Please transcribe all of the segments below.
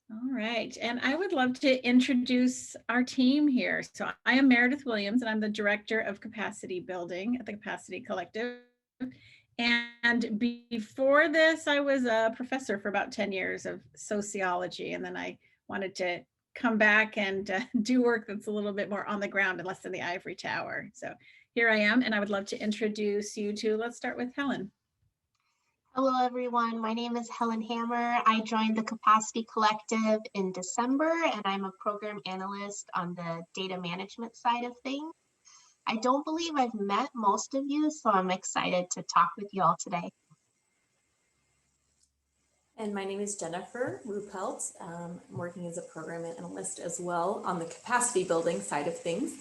All right, and I would love to introduce our team here. So I am Meredith Williams, and I'm the Director of Capacity Building at the Capacity Collective. And before this, I was a professor for about 10 years of sociology, and then I wanted to come back and do work that's a little bit more on the ground and less in the ivory tower. So here I am, and I would love to introduce you to, let's start with Helen. Hello, everyone. My name is Helen Hammer. I joined the Capacity Collective in December, and I'm a program analyst on the data management side of things. I don't believe I've met most of you, so I'm excited to talk with you all today. And my name is Jennifer Ruppelt. I'm working as a program analyst as well on the capacity building side of things.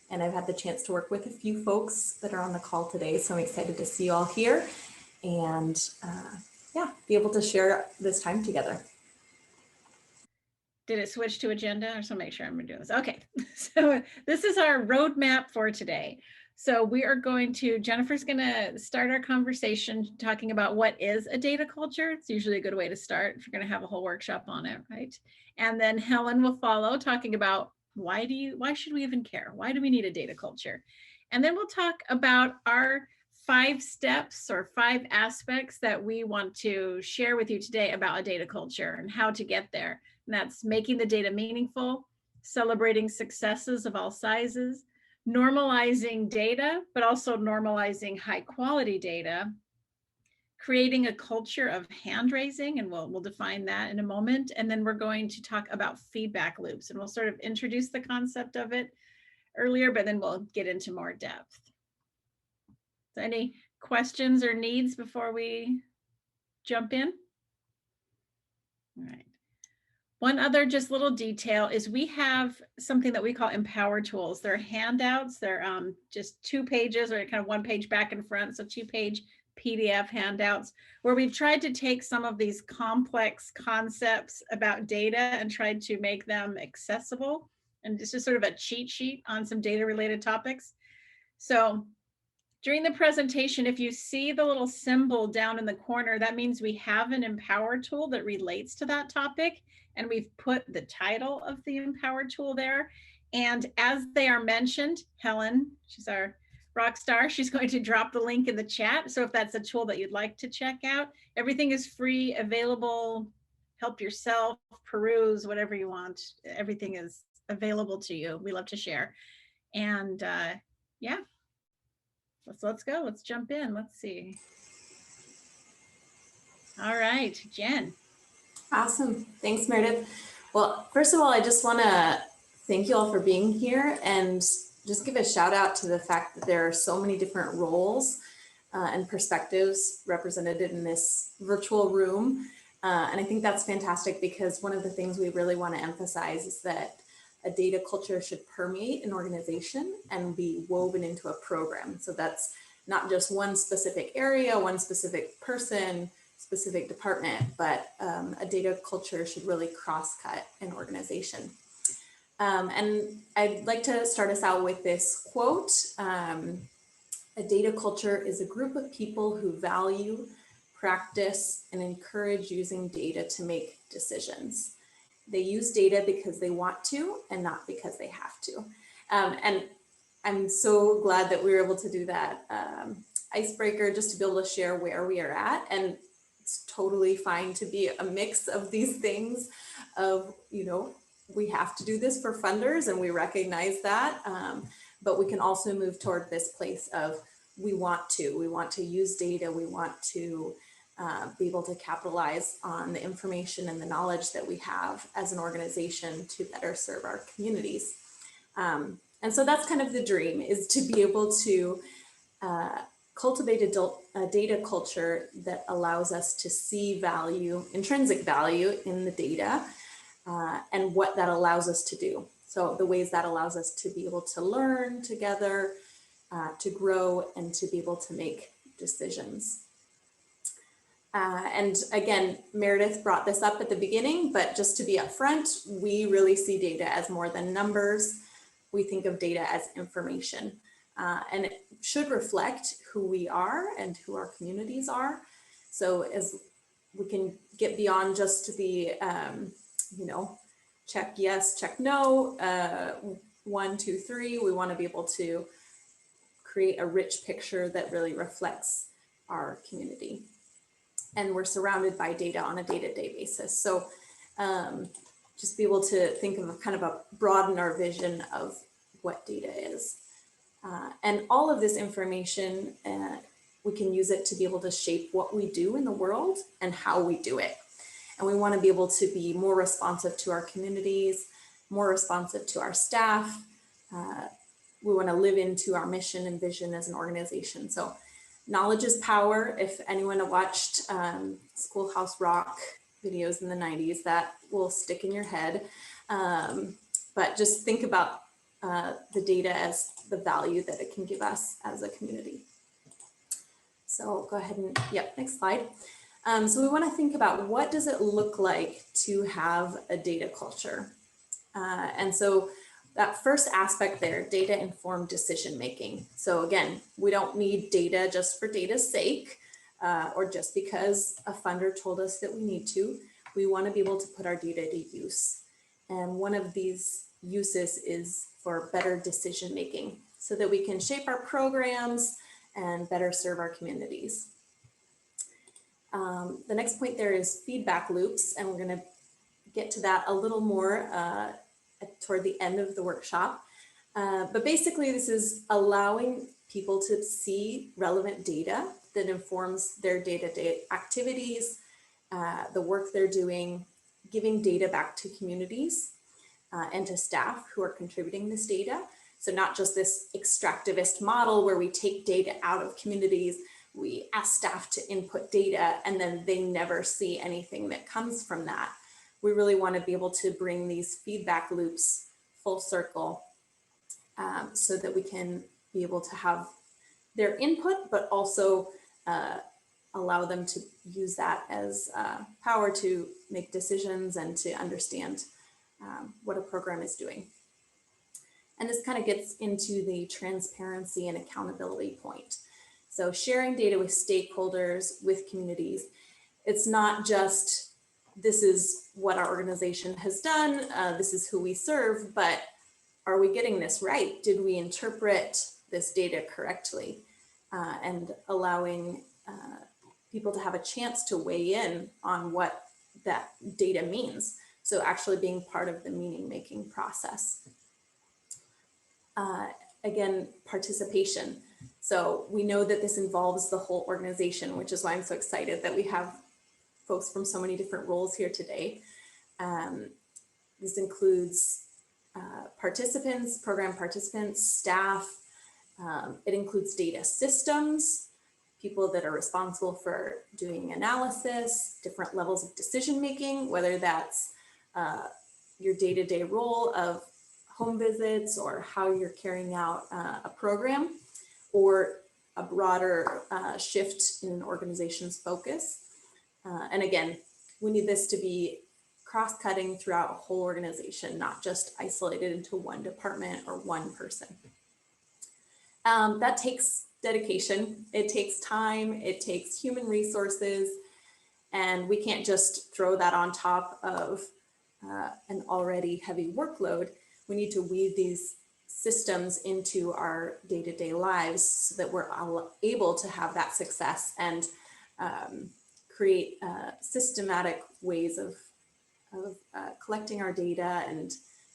And I've had the chance to work with a few folks that are on the call today, so I'm excited to see you all here and yeah, be able to share this time together. Did it switch to agenda? I just want to make sure I'm doing this. Okay, so this is our roadmap for today. So we are going to, Jennifer's going to start our conversation talking about what is a data culture. It's usually a good way to start if you're going to have a whole workshop on it, right? And then Helen will follow talking about why should we even care? Why do we need a data culture? And then we'll talk about our 5 steps or 5 aspects that we want to share with you today about a data culture and how to get there. And that's making the data meaningful, celebrating successes of all sizes, normalizing data, but also normalizing high quality data, creating a culture of hand raising, and we'll define that in a moment. And then we're going to talk about feedback loops, and we'll sort of introduce the concept of it earlier, but then we'll get into more depth. So any questions or needs before we jump in? All right. One other just little detail is we have something that we call Empower Tools. They're handouts. They're just 2 pages or kind of 1 page back and front. So 2-page PDF handouts where we've tried to take some of these complex concepts about data and tried to make them accessible. And it's just sort of a cheat sheet on some data related topics. So during the presentation, if you see the little symbol down in the corner, that means we have an Empower tool that relates to that topic. And we've put the title of the Empower tool there. And as they are mentioned, Helen, she's our rock star, she's going to drop the link in the chat. So if that's a tool that you'd like to check out, everything is free, available, help yourself, peruse, whatever you want. Everything is available to you. We love to share. And yeah. Let's go. Let's jump in. Let's see. All right, Jen. Awesome. Thanks, Meredith. Well, first of all, I just want to thank you all for being here and just give a shout out to the fact that there are so many different roles and perspectives represented in this virtual room. And I think that's fantastic because one of the things we really want to emphasize is that a data culture should permeate an organization and be woven into a program. So that's not just one specific area, one specific person, specific department, but a data culture should really cross-cut an organization. And I'd like to start us out with this quote. A data culture is a group of people who value, practice, and encourage using data to make decisions. They use data because they want to and not because they have to. And I'm so glad that we were able to do that icebreaker just to be able to share where we are at. And it's totally fine to be a mix of these things of, you know, we have to do this for funders and we recognize that. But we can also move toward this place of we want to use data, we want to be able to capitalize on the information and the knowledge that we have as an organization to better serve our communities. And so that's kind of the dream, is to be able to cultivate a data culture that allows us to see value, intrinsic value in the data and what that allows us to do. So the ways that allows us to be able to learn together, to grow, and to be able to make decisions. And again, Meredith brought this up at the beginning, but just to be upfront, we really see data as more than numbers. We think of data as information, and it should reflect who we are and who our communities are. So as we can get beyond just the check yes, check no, 1, 2, 3. We want to be able to create a rich picture that really reflects our community. And we're surrounded by data on a day-to-day basis. So just be able to think of kind of broaden our vision of what data is. And all of this information, we can use it to be able to shape what we do in the world and how we do it. And we want to be able to be more responsive to our communities, more responsive to our staff. We want to live into our mission and vision as an organization. So knowledge is power. If anyone watched Schoolhouse Rock videos in the 90s, that will stick in your head. But just think about the data as the value that it can give us as a community. So go ahead and, next slide. So we want to think about what does it look like to have a data culture? And so that first aspect there, data informed decision making. So again, we don't need data just for data's sake, or just because a funder told us that we need to. We want to be able to put our data to use. And one of these uses is for better decision making so that we can shape our programs and better serve our communities. The next point there is feedback loops, and we're going to get to that a little more toward the end of the workshop. But basically, this is allowing people to see relevant data that informs their day-to-day activities, the work they're doing, giving data back to communities and to staff who are contributing this data. So not just this extractivist model where we take data out of communities, we ask staff to input data, and then they never see anything that comes from that. We really want to be able to bring these feedback loops full circle so that we can be able to have their input, but also allow them to use that as power to make decisions and to understand what a program is doing. And this kind of gets into the transparency and accountability point. So sharing data with stakeholders, with communities, it's not just this is what our organization has done, this is who we serve, but are we getting this right? Did we interpret this data correctly? And allowing people to have a chance to weigh in on what that data means. So actually being part of the meaning-making process. Again, participation. So we know that this involves the whole organization, which is why I'm so excited that we have folks from so many different roles here today. This includes participants, program participants, staff. It includes data systems, people that are responsible for doing analysis, different levels of decision-making, whether that's your day-to-day role of home visits or how you're carrying out a program, or a broader shift in an organization's focus. And again, we need this to be cross-cutting throughout a whole organization, not just isolated into one department or one person. That takes dedication, it takes time, it takes human resources, and we can't just throw that on top of an already heavy workload. We need to weave these systems into our day-to-day lives so that we're able to have that success and create systematic ways of collecting our data and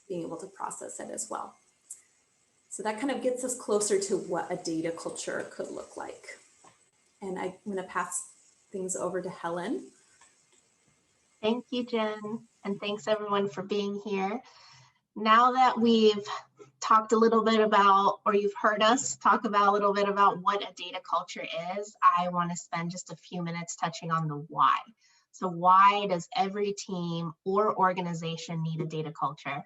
being able to process it as well. So that kind of gets us closer to what a data culture could look like. And I'm going to pass things over to Helen. Thank you, Jen, and thanks everyone for being here. Now that we've talked a little bit about, or you've heard us talk about a little bit about what a data culture is, I want to spend just a few minutes touching on the why. So why does every team or organization need a data culture?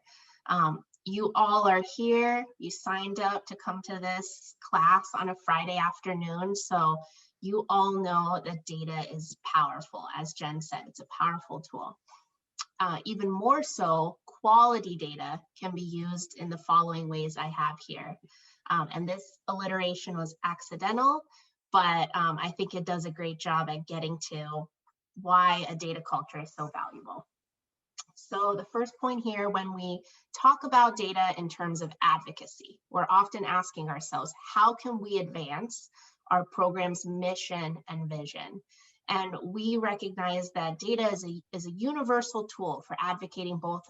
You all are here, you signed up to come to this class on a Friday afternoon, so you all know that data is powerful. As Jen said, it's a powerful tool. Even more so, quality data can be used in the following ways I have here. And this alliteration was accidental, but I think it does a great job at getting to why a data culture is so valuable. So the first point here, when we talk about data in terms of advocacy, we're often asking ourselves, how can we advance our program's mission and vision? And we recognize that data is a universal tool for advocating both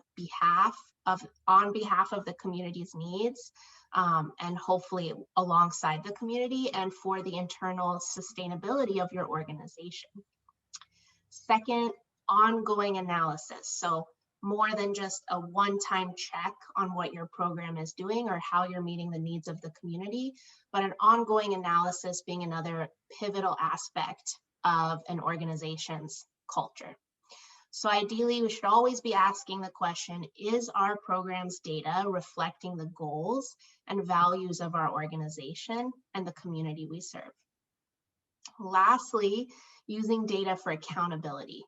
on behalf of the community's needs, and hopefully alongside the community and for the internal sustainability of your organization. Second, ongoing analysis. So more than just a one-time check on what your program is doing or how you're meeting the needs of the community, but an ongoing analysis being another pivotal aspect of an organization's culture. So ideally, we should always be asking the question, is our program's data reflecting the goals and values of our organization and the community we serve? Lastly, using data for accountability.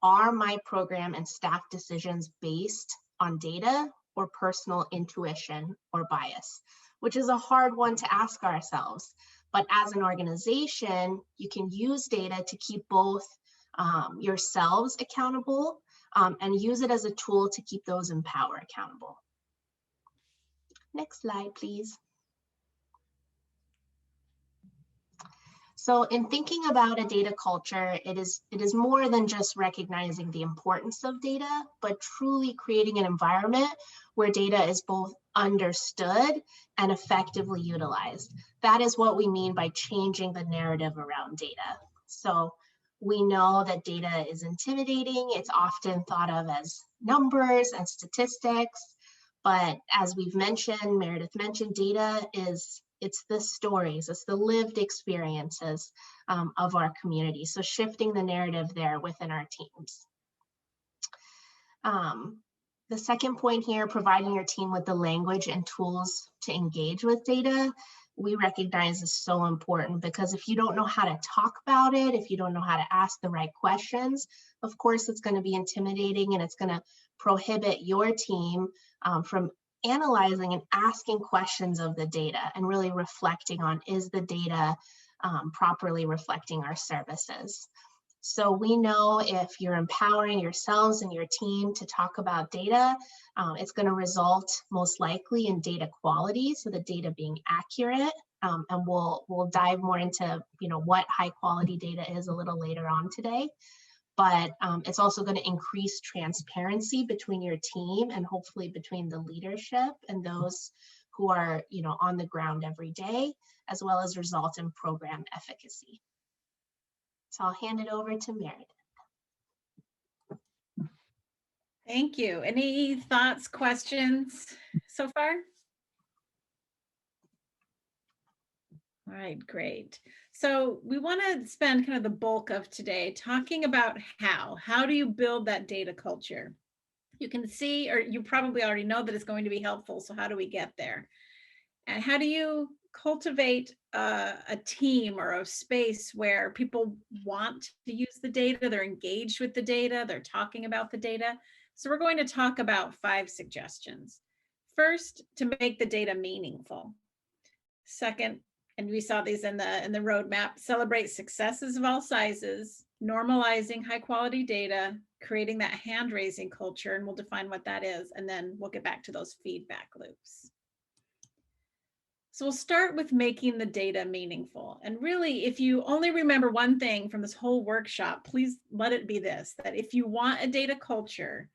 Are my program and staff decisions based on data or personal intuition or bias? Which is a hard one to ask ourselves. But as an organization, you can use data to keep both yourselves accountable and use it as a tool to keep those in power accountable. Next slide, please. So in thinking about a data culture, it is more than just recognizing the importance of data, but truly creating an environment where data is both understood and effectively utilized. That is what we mean by changing the narrative around data. So we know that data is intimidating. It's often thought of as numbers and statistics, but as we've mentioned, Meredith mentioned, data it's the stories, it's the lived experiences of our community. So shifting the narrative there within our teams. The second point here, providing your team with the language and tools to engage with data, we recognize is so important, because if you don't know how to talk about it, if you don't know how to ask the right questions, of course it's going to be intimidating and it's going to prohibit your team from analyzing and asking questions of the data and really reflecting on, is the data properly reflecting our services? So we know if you're empowering yourselves and your team to talk about data, it's going to result most likely in data quality, so the data being accurate. And we'll dive more into what high quality data is a little later on today. But it's also going to increase transparency between your team and hopefully between the leadership and those who are on the ground every day, as well as result in program efficacy. So I'll hand it over to Meredith. Thank you. Any thoughts, questions so far? All right, great. So we want to spend kind of the bulk of today talking about how do you build that data culture? You can see, or you probably already know that it's going to be helpful. So how do we get there? And how do you cultivate a team or a space where people want to use the data, they're engaged with the data, they're talking about the data? So we're going to talk about 5 suggestions. First, to make the data meaningful. Second, and we saw these in the roadmap, celebrate successes of all sizes, normalizing high quality data, creating that hand raising culture, and we'll define what that is, and then we'll get back to those feedback loops. So we'll start with making the data meaningful. And really, if you only remember one thing from this whole workshop, please let it be this, that if you want a data culture,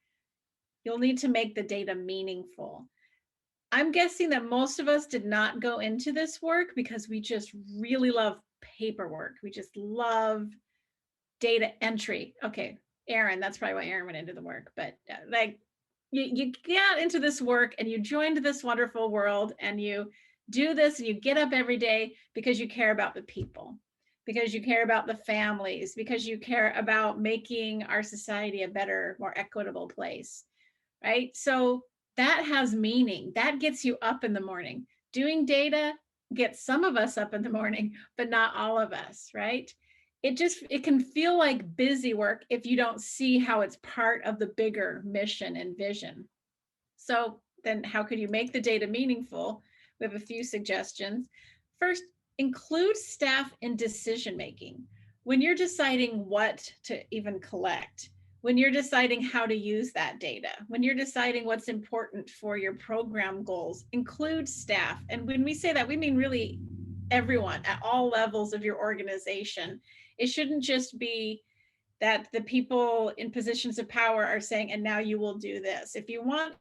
you'll need to make the data meaningful. I'm guessing that most of us did not go into this work because we just really love paperwork. We just love data entry. Okay, Aaron, that's probably why Aaron went into the work, but like you get into this work and you joined this wonderful world and you do this and you get up every day because you care about the people, because you care about the families, because you care about making our society a better, more equitable place, right? So that has meaning. That gets you up in the morning. Doing data gets some of us up in the morning, but not all of us, right? It can feel like busy work if you don't see how it's part of the bigger mission and vision. So then how could you make the data meaningful? We have a few suggestions. First, include staff in decision making. When you're deciding what to even collect, when you're deciding how to use that data, when you're deciding what's important for your program goals, include staff. And when we say that, we mean really everyone at all levels of your organization. It shouldn't just be that the people in positions of power are saying, and now you will do this. If you want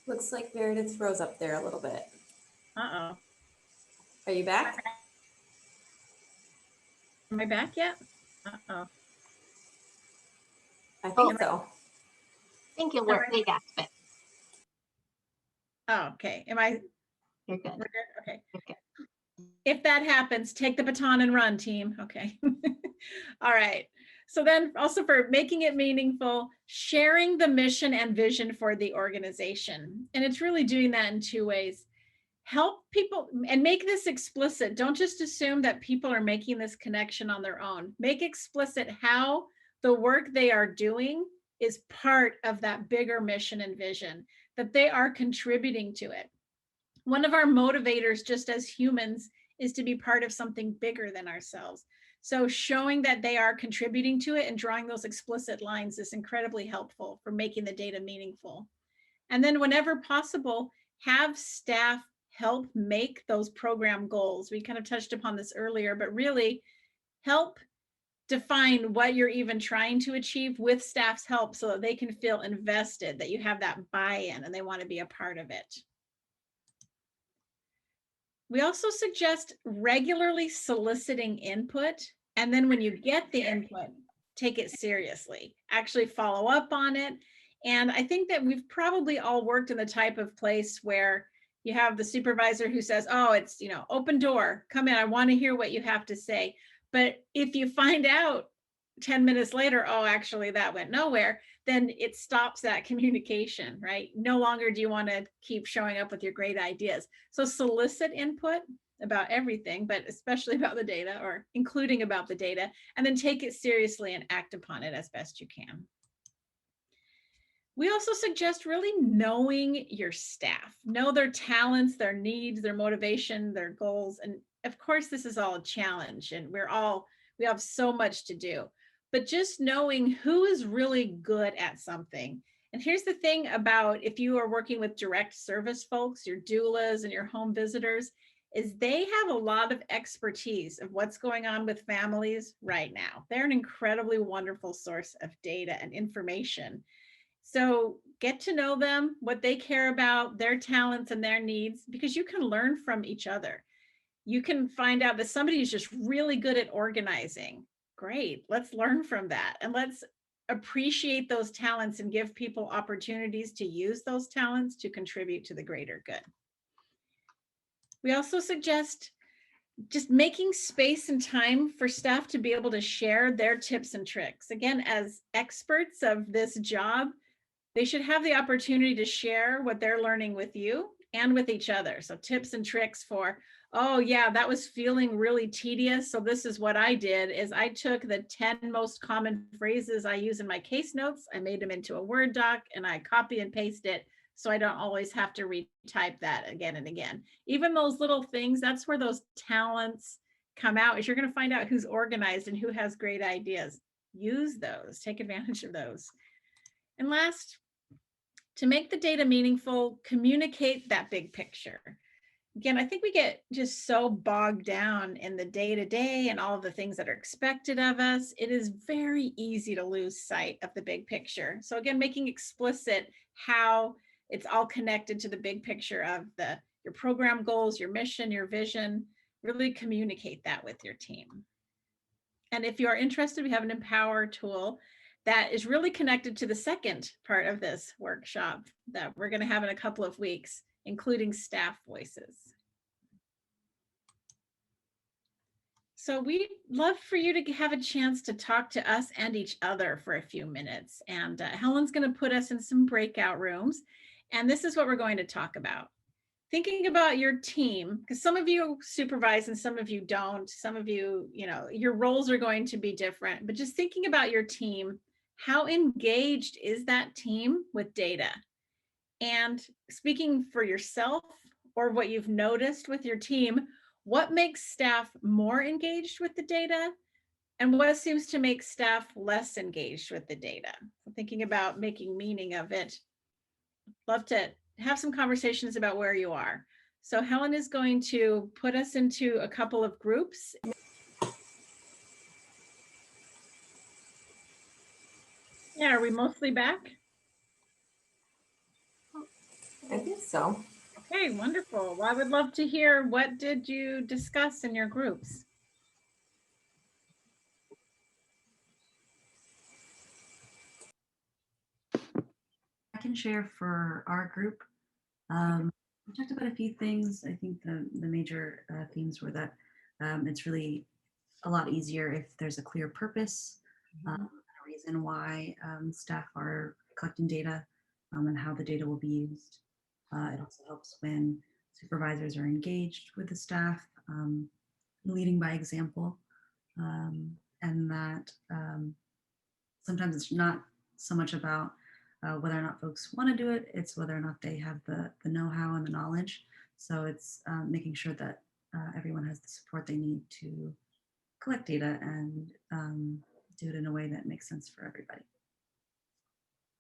Looks like Meredith froze up there a little bit. Uh-oh. Are you back? Am I back yet? Uh-oh. I think so. I think it worked. Yeah, but Oh, okay. Am I? you're good. We're good? Okay. You're good. If that happens, take the baton and run, team. Okay. All right. So then also for making it meaningful, sharing the mission and vision for the organization. And it's really doing that in two ways. Help people and make this explicit. Don't just assume that people are making this connection on their own. Make explicit how the work they are doing is part of that bigger mission and vision, that they are contributing to it. One of our motivators, just as humans, is to be part of something bigger than ourselves. So showing that they are contributing to it and drawing those explicit lines is incredibly helpful for making the data meaningful. And then whenever possible, have staff help make those program goals. We kind of touched upon this earlier, but really help define what you're even trying to achieve with staff's help so that they can feel invested, that you have that buy-in and they want to be a part of it. We also suggest regularly soliciting input. And then when you get the input, take it seriously, actually follow up on it. And I think that we've probably all worked in the type of place where you have the supervisor who says, oh, it's, open door, come in, I want to hear what you have to say. But if you find out 10 minutes later, oh, actually that went nowhere, then it stops that communication, right? No longer do you want to keep showing up with your great ideas. So solicit input about everything, but especially about the data, or including about the data, and then take it seriously and act upon it as best you can. We also suggest really knowing your staff, know their talents, their needs, their motivation, their goals. And of course, this is all a challenge and we have so much to do, but just knowing who is really good at something. And here's the thing about if you are working with direct service folks, your doulas and your home visitors, is they have a lot of expertise of what's going on with families right now. They're an incredibly wonderful source of data and information. So get to know them, what they care about, their talents and their needs, because you can learn from each other. You can find out that somebody is just really good at organizing. Great, let's learn from that. And let's appreciate those talents and give people opportunities to use those talents to contribute to the greater good. We also suggest just making space and time for staff to be able to share their tips and tricks. Again, as experts of this job, they should have the opportunity to share what they're learning with you and with each other. So tips and tricks for, oh yeah, that was feeling really tedious. So this is what I did is I took the 10 most common phrases I use in my case notes. I made them into a Word doc and I copy and paste it. So I don't always have to retype that again and again. Even those little things, that's where those talents come out, is you're going to find out who's organized and who has great ideas. Use those, take advantage of those. And last, to make the data meaningful, communicate that big picture. Again, I think we get just so bogged down in the day-to-day and all of the things that are expected of us. It is very easy to lose sight of the big picture. So again, making explicit how it's all connected to the big picture of your program goals, your mission, your vision, really communicate that with your team. And if you are interested, we have an Empower tool that is really connected to the second part of this workshop that we're going to have in a couple of weeks, including staff voices. So we'd love for you to have a chance to talk to us and each other for a few minutes. And Helen's going to put us in some breakout rooms. And this is what we're going to talk about. Thinking about your team, because some of you supervise and some of you don't. Some of you, your roles are going to be different, but just thinking about your team, how engaged is that team with data? And speaking for yourself, or what you've noticed with your team, what makes staff more engaged with the data and what seems to make staff less engaged with the data? So thinking about making meaning of it. Love to have some conversations about where you are. So Helen is going to put us into a couple of groups. Yeah, are we mostly back? I think so. Okay, wonderful. Well, I would love to hear, what did you discuss in your groups? I can share for our group. We talked about a few things. I think the major themes were that it's really a lot easier if there's a clear purpose, a reason why staff are collecting data and how the data will be used. It also helps when supervisors are engaged with the staff, leading by example, and that sometimes it's not so much about whether or not folks want to do it, it's whether or not they have the know-how and the knowledge. So it's making sure that everyone has the support they need to collect data and do it in a way that makes sense for everybody.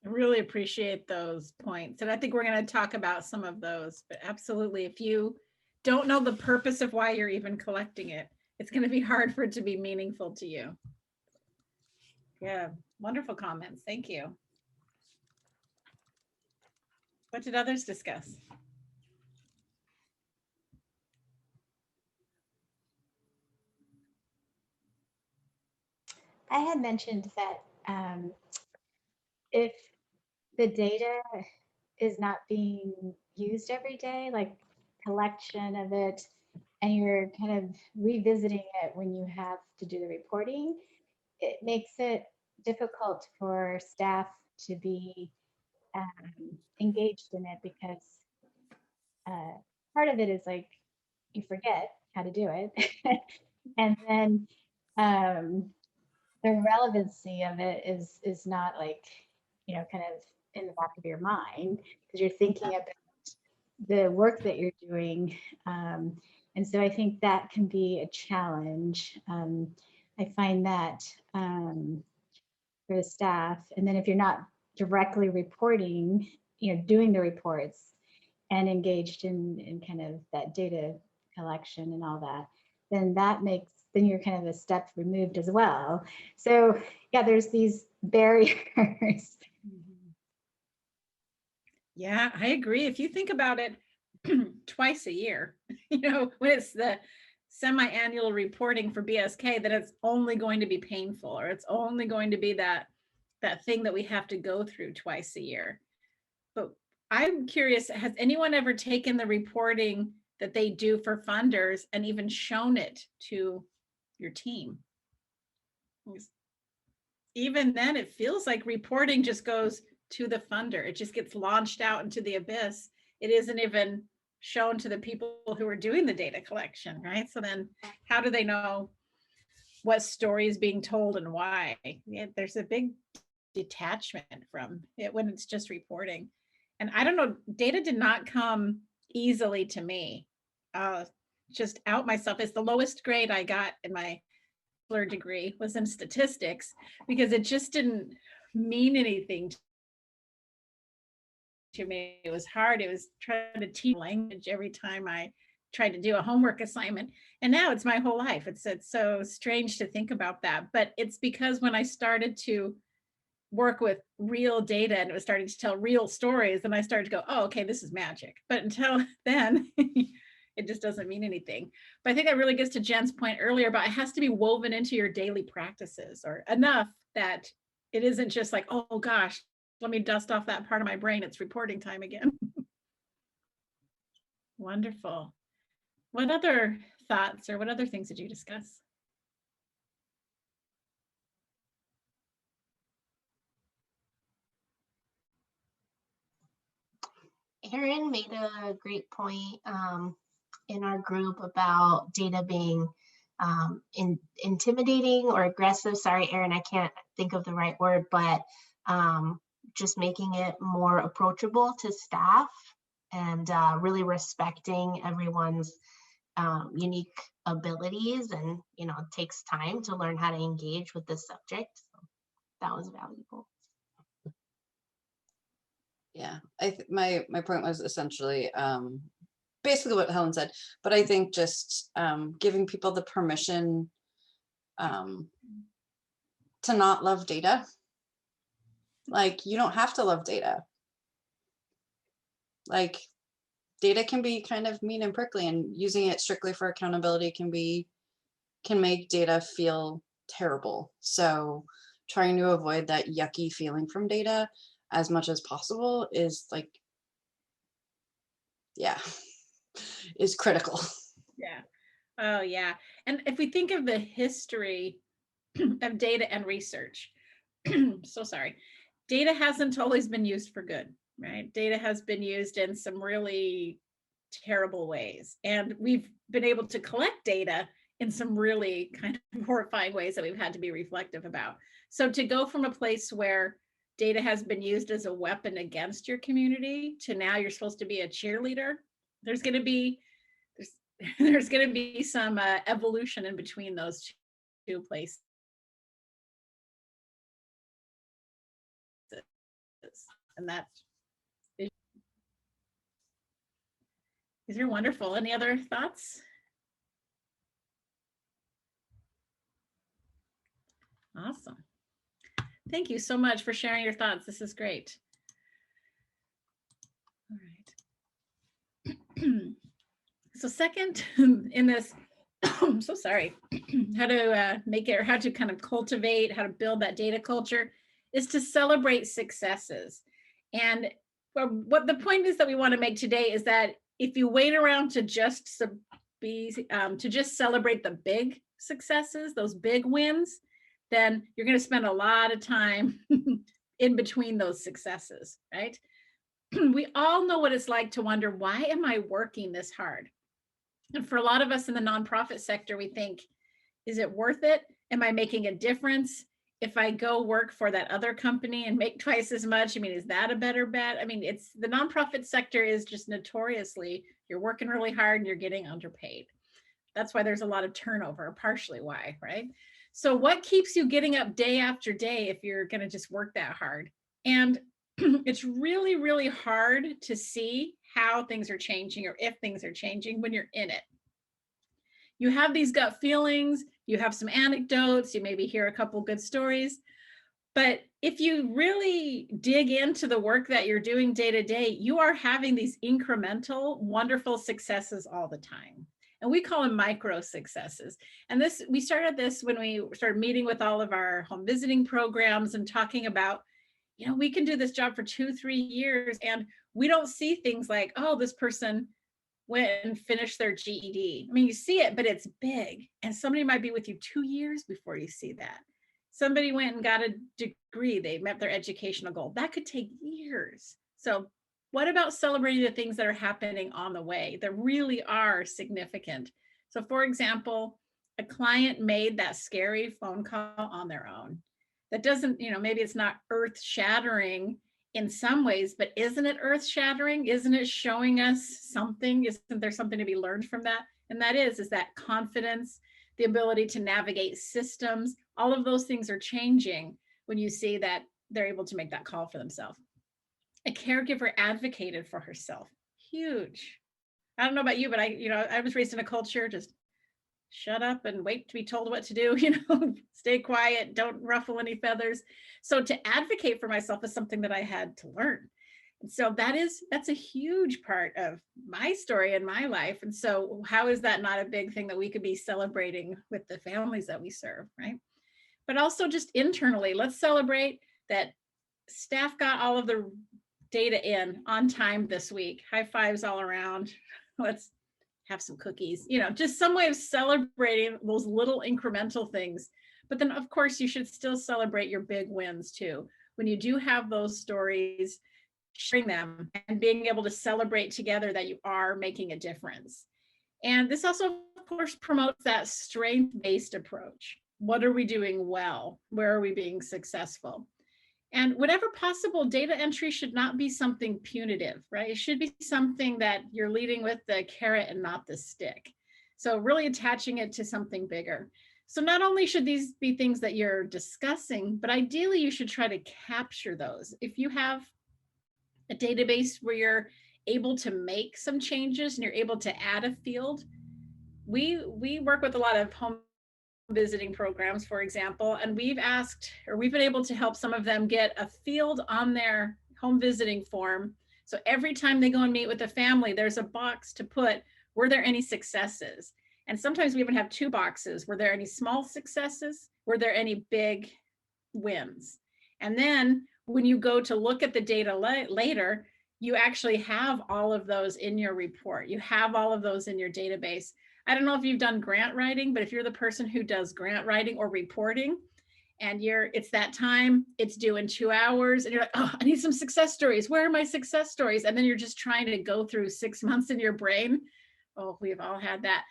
I really appreciate those points. And I think we're going to talk about some of those, but absolutely, if you don't know the purpose of why you're even collecting it, it's going to be hard for it to be meaningful to you. Yeah, wonderful comments. Thank you. What did others discuss? I had mentioned that if the data is not being used every day, like collection of it, and you're kind of revisiting it when you have to do the reporting, it makes it difficult for staff to be engaged in it, because part of it is like you forget how to do it. And then the relevancy of it is not like, you know, kind of in the back of your mind, because you're thinking about the work that you're doing. And so I think that can be a challenge. I find that for the staff. And then if you're not directly reporting, you know, doing the reports and engaged in kind of that data collection and all that, then you're kind of a step removed as well. So yeah, there's these barriers. Yeah, I agree. If you think about it, twice a year, you know, when it's the semi-annual reporting for BSK, that it's only going to be painful, or it's only going to be that thing that we have to go through twice a year. But I'm curious, has anyone ever taken the reporting that they do for funders and even shown it to your team? Even then, it feels like reporting just goes to the funder. It just gets launched out into the abyss. It isn't even shown to the people who are doing the data collection, right? So then how do they know what story is being told and why? Yeah, there's a big detachment from it when it's just reporting. And I don't know, data did not come easily to me. Just out myself. It's the lowest grade I got in my degree was in statistics, because it just didn't mean anything to me. It was hard. It was trying to teach language every time I tried to do a homework assignment. And now it's my whole life. It's so strange to think about that. But it's because when I started to work with real data and it was starting to tell real stories, and I started to go, oh, okay, this is magic. But until then, it just doesn't mean anything. But I think that really gets to Jen's point earlier about it has to be woven into your daily practices, or enough that it isn't just like, oh gosh, let me dust off that part of my brain. It's reporting time again. Wonderful. What other thoughts or what other things did you discuss? Erin made a great point in our group about data being intimidating or aggressive. Sorry, Erin, I can't think of the right word, but just making it more approachable to staff and really respecting everyone's unique abilities. And, you know, it takes time to learn how to engage with this subject. So that was valuable. Yeah, my point was essentially basically what Helen said, but I think just giving people the permission to not love data. Like, you don't have to love data. Like, data can be kind of mean and prickly, and using it strictly for accountability can make data feel terrible. So trying to avoid that yucky feeling from data as much as possible is like, yeah, is critical. Yeah. Oh, yeah. And if we think of the history of data and research, so sorry, data hasn't always been used for good, right? Data has been used in some really terrible ways. And we've been able to collect data in some really kind of horrifying ways that we've had to be reflective about. So to go from a place where data has been used as a weapon against your community to now you're supposed to be a cheerleader, there's going to be there's going to be some evolution in between those two places. And these are wonderful. Any other thoughts? Awesome. Thank you so much for sharing your thoughts. This is great. All right. So second in this, I'm so sorry, how to make it, or how to kind of cultivate, how to build that data culture is to celebrate successes. And what the point is that we want to make today is that if you wait around to just celebrate the big successes, those big wins, then you're going to spend a lot of time in between those successes, right? We all know what it's like to wonder, why am I working this hard? And for a lot of us in the nonprofit sector, we think, is it worth it? Am I making a difference? If I go work for that other company and make twice as much, I mean, is that a better bet? I mean, it's the nonprofit sector is just notoriously, you're working really hard and you're getting underpaid. That's why there's a lot of turnover, partially why, right? So what keeps you getting up day after day if you're going to just work that hard? And it's really, really hard to see how things are changing or if things are changing when you're in it. You have these gut feelings, you have some anecdotes, you maybe hear a couple good stories, but if you really dig into the work that you're doing day to day, you are having these incremental, wonderful successes all the time. And we call them micro successes. And we started this when we started meeting with all of our home visiting programs and talking about, you know, we can do this job for 2-3 years and we don't see things like, oh, this person went and finished their GED. I mean, you see it, but it's big. And somebody might be with you 2 years before you see that. Somebody went and got a degree, they met their educational goal. That could take years. So what about celebrating the things that are happening on the way that really are significant? So for example, a client made that scary phone call on their own. That doesn't, you know, maybe it's not earth shattering in some ways, but isn't it earth shattering? Isn't it showing us something? Isn't there something to be learned from that? And that is that confidence, the ability to navigate systems, all of those things are changing when you see that they're able to make that call for themselves. A caregiver advocated for herself. Huge. I don't know about you, but I was raised in a culture, just shut up and wait to be told what to do, stay quiet, don't ruffle any feathers. So to advocate for myself is something that I had to learn. And so that's a huge part of my story and my life. And so how is that not a big thing that we could be celebrating with the families that we serve, right? But also just internally, let's celebrate that staff got all of the data in on time this week. High fives all around. Let's have some cookies, just some way of celebrating those little incremental things. But then of course you should still celebrate your big wins too. When you do have those stories, sharing them and being able to celebrate together that you are making a difference. And this also of course promotes that strength-based approach. What are we doing well? Where are we being successful? And whenever possible, data entry should not be something punitive, right? It should be something that you're leading with the carrot and not the stick. So really attaching it to something bigger. So not only should these be things that you're discussing, but ideally you should try to capture those. If you have a database where you're able to make some changes and you're able to add a field, we work with a lot of home visiting programs, for example, and we've asked, or we've been able to help some of them get a field on their home visiting form. So every time they go and meet with a family, there's a box to put, were there any successes? And sometimes we even have two boxes. Were there any small successes? Were there any big wins? And then when you go to look at the data later, you actually have all of those in your report. You have all of those in your database. I don't know if you've done grant writing, but if you're the person who does grant writing or reporting, and it's that time, it's due in 2 hours, and you're like, oh, I need some success stories. Where are my success stories? And then you're just trying to go through 6 months in your brain. Oh, we've all had that.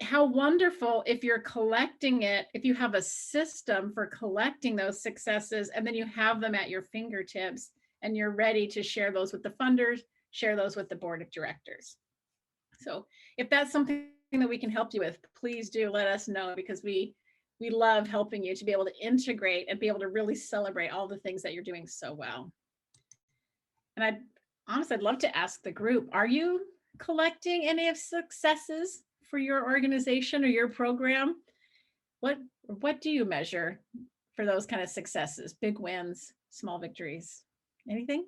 How wonderful if you're collecting it, if you have a system for collecting those successes, and then you have them at your fingertips, and you're ready to share those with the funders, share those with the board of directors. So if that's something that we can help you with, please do let us know, because we love helping you to be able to integrate and be able to really celebrate all the things that you're doing so well. And I'd love to ask the group, are you collecting any of successes for your organization or your program? What do you measure for those kind of successes? Big wins, small victories, anything?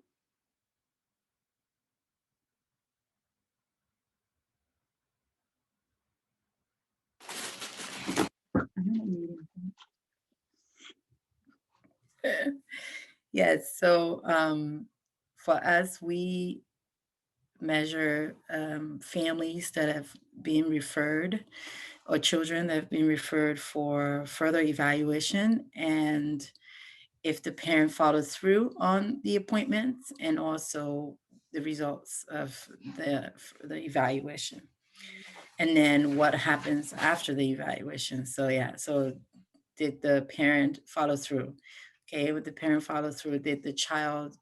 Yes, so for us, we measure families that have been referred or children that have been referred for further evaluation, and if the parent follows through on the appointments, and also the results of the evaluation. And then what happens after the evaluation. So yeah, so did the parent follow through? Okay, with the parent follow through, did the child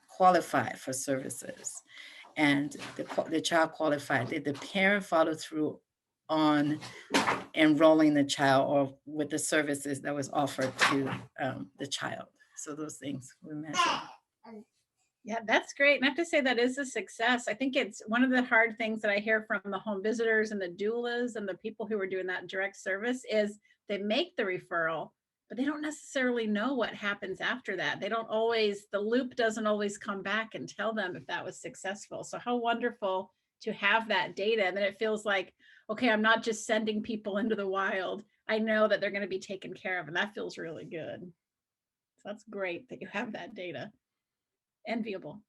qualify for services? And the child qualified, did the parent follow through on enrolling the child or with the services that was offered to the child? So those things we measure. Yeah, that's great. And I have to say that is a success. I think it's one of the hard things that I hear from the home visitors and the doulas and the people who are doing that direct service is they make the referral, but they don't necessarily know what happens after that. They don't always, the loop doesn't always come back and tell them if that was successful. So how wonderful to have that data. And then it feels like, okay, I'm not just sending people into the wild. I know that they're going to be taken care of, and that feels really good. So that's great that you have that data. Enviable.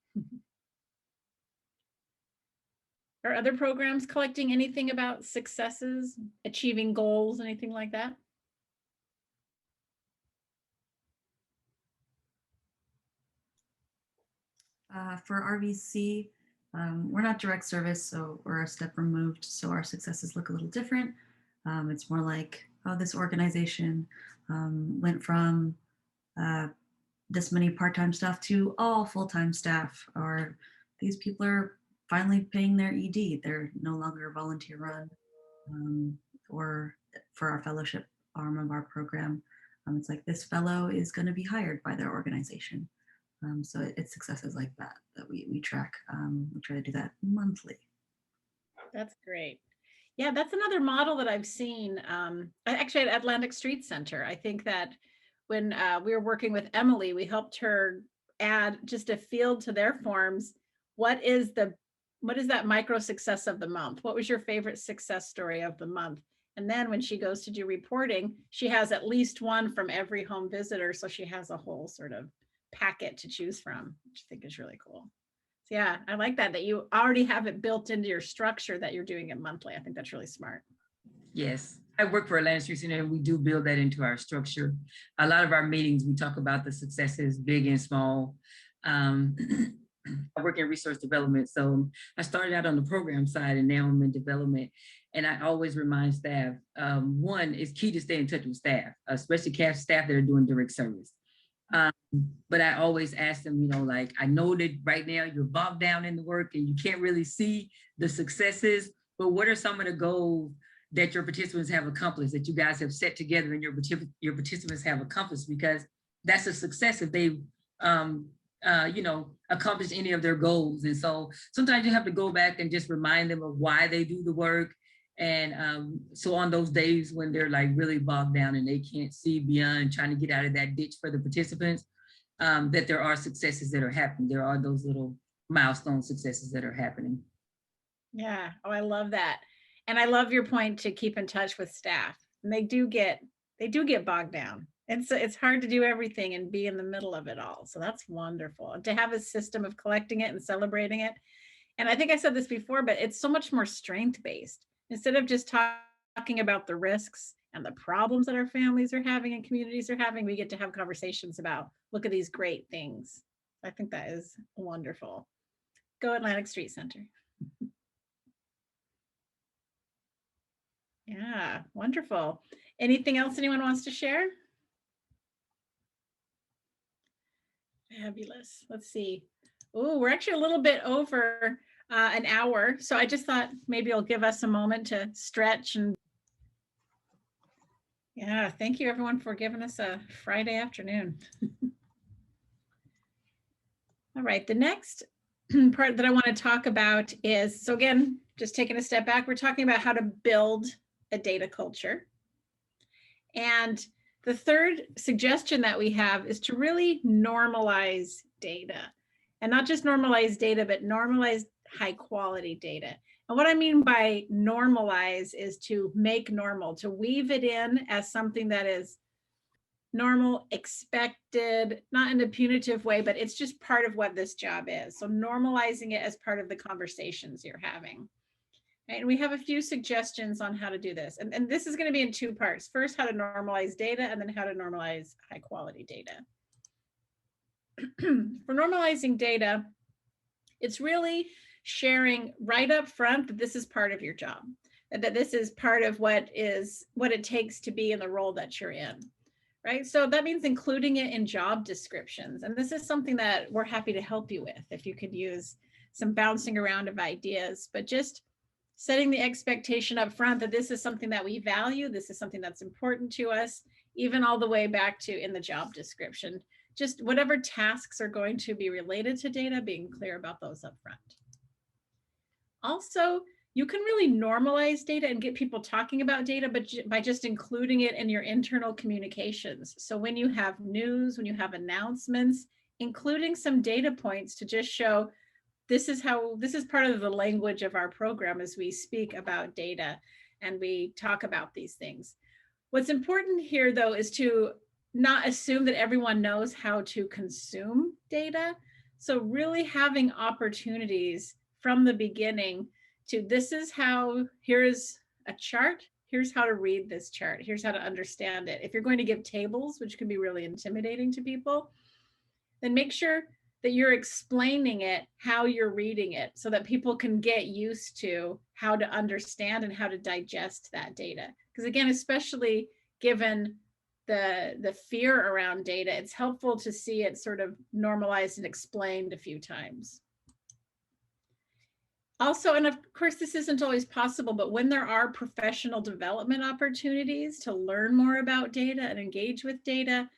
Are other programs collecting anything about successes, achieving goals, anything like that? For RVC, we're not direct service, so we're a step removed, so our successes look a little different. It's more like, oh, this organization went from this many part-time staff to all full-time staff, or these people are finally paying their ED. They're no longer volunteer run, or for our fellowship arm of our program, it's like this fellow is going to be hired by their organization. So it's successes like that we track. We try to do that monthly. That's great. Yeah, that's another model that I've seen. Actually, at Atlantic Street Center, I think that when we were working with Emily, we helped her add just a field to their forms. What is that micro success of the month? What was your favorite success story of the month? And then when she goes to do reporting, she has at least one from every home visitor. So she has a whole sort of packet to choose from, which I think is really cool. So yeah, I like that you already have it built into your structure that you're doing it monthly. I think that's really smart. Yes, I work for Atlantic Street Center, and we do build that into our structure. A lot of our meetings, we talk about the successes, big and small. I work in resource development, so I started out on the program side, and now I'm in development. And I always remind staff, one, it's key to stay in touch with staff, especially staff that are doing direct service. But I always ask them, you know, like, I know that right now you're bogged down in the work and you can't really see the successes, but what are some of the goals that your participants have accomplished, that you guys have set together and your participants have accomplished? Because that's a success if they've, you know, accomplished any of their goals. And so sometimes you have to go back and just remind them of why they do the work. And so on those days when they're like really bogged down and they can't see beyond trying to get out of that ditch for the participants, that there are successes that are happening. There are those little milestone successes that are happening. Yeah. Oh, I love that. And I love your point to keep in touch with staff. And they do get bogged down. And so it's hard to do everything and be in the middle of it all. So that's wonderful. And to have a system of collecting it and celebrating it. And I think I said this before, but it's so much more strength-based. Instead of just talking about the risks and the problems that our families are having and communities are having, we get to have conversations about, look at these great things. I think that is wonderful. Go Atlantic Street Center. Yeah, wonderful. Anything else anyone wants to share? Fabulous. Let's see. Oh, we're actually a little bit over an hour. So I just thought maybe it'll give us a moment to stretch. And yeah, thank you everyone for giving us a Friday afternoon. All right, the next part that I want to talk about is, so again, just taking a step back, we're talking about how to build a data culture. And the third suggestion that we have is to really normalize data, and not just normalize data, but normalize high quality data. And what I mean by normalize is to make normal, to weave it in as something that is normal, expected, not in a punitive way, but it's just part of what this job is. So normalizing it as part of the conversations you're having. And we have a few suggestions on how to do this. And this is going to be in two parts. First, how to normalize data, and then how to normalize high quality data. For normalizing data, it's really sharing right up front that this is part of your job, that this is part of what it takes to be in the role that you're in, right? So that means including it in job descriptions. And this is something that we're happy to help you with if you could use some bouncing around of ideas, but just setting the expectation up front that this is something that we value, this is something that's important to us, even all the way back to in the job description. Just whatever tasks are going to be related to data, being clear about those up front. Also, you can really normalize data and get people talking about data, but by just including it in your internal communications. So when you have news, when you have announcements, including some data points to just show this is part of the language of our program as we speak about data and we talk about these things. What's important here, though, is to not assume that everyone knows how to consume data. So really having opportunities from the beginning to here's a chart, here's how to read this chart, here's how to understand it. If you're going to give tables, which can be really intimidating to people, then make sure that you're explaining it, how you're reading it, so that people can get used to how to understand and how to digest that data. Because again, especially given the fear around data, it's helpful to see it sort of normalized and explained a few times. Also, and of course, this isn't always possible, but when there are professional development opportunities to learn more about data and engage with data,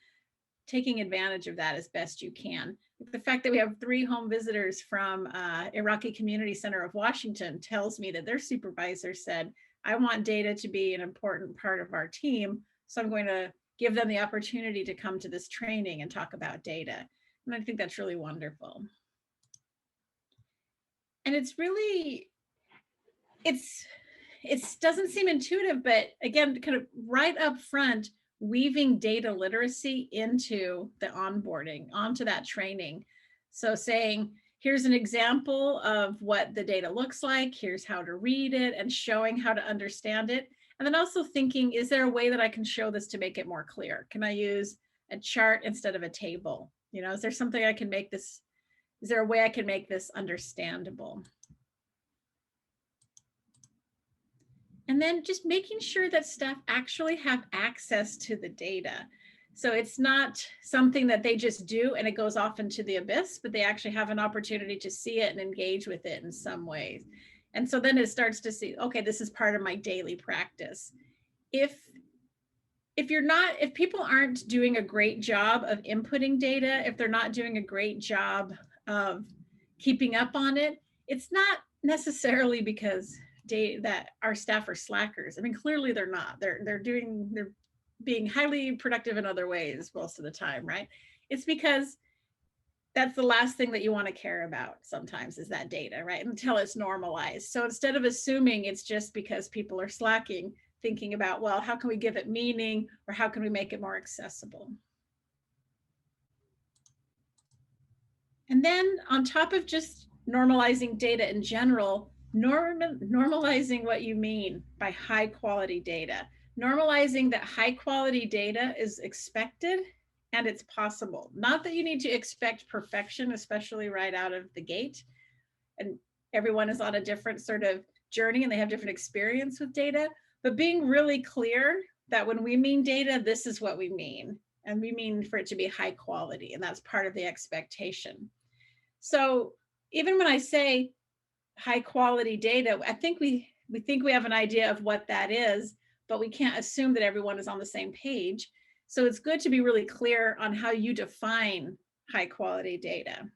taking advantage of that as best you can. The fact that we have 3 home visitors from Iraqi Community Center of Washington tells me that their supervisor said, I want data to be an important part of our team, so I'm going to give them the opportunity to come to this training and talk about data. And I think that's really wonderful. And it's really, it doesn't seem intuitive, but again, kind of right up front, weaving data literacy into the onboarding, onto that training. So saying, here's an example of what the data looks like, here's how to read it, and showing how to understand it. And then also thinking, is there a way that I can show this to make it more clear? Can I use a chart instead of a table? You know, is there something I can make this, is there a way I can make this understandable? And then just making sure that staff actually have access to the data. So it's not something that they just do and it goes off into the abyss, but they actually have an opportunity to see it and engage with it in some ways. And so then it starts to see, okay, this is part of my daily practice. If people aren't doing a great job of inputting data, if they're not doing a great job of keeping up on it, it's not necessarily because that our staff are slackers. I mean, clearly they're not. They're being highly productive in other ways most of the time, right? It's because that's the last thing that you want to care about sometimes is that data, right? Until it's normalized. So instead of assuming it's just because people are slacking, thinking about, well, how can we give it meaning or how can we make it more accessible? And then on top of just normalizing data in general, normalizing what you mean by high quality data. Normalizing that high quality data is expected and it's possible. Not that you need to expect perfection, especially right out of the gate. And everyone is on a different sort of journey and they have different experience with data, but being really clear that when we mean data, this is what we mean. And we mean for it to be high quality, and that's part of the expectation. So even when I say high quality data, I think we think we have an idea of what that is, but we can't assume that everyone is on the same page. So it's good to be really clear on how you define high quality data.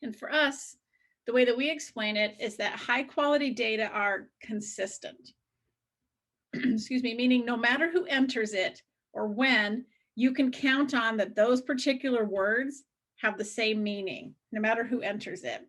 And for us, the way that we explain it is that high quality data are consistent. Excuse me, meaning no matter who enters it or when, you can count on that those particular words have the same meaning, no matter who enters it.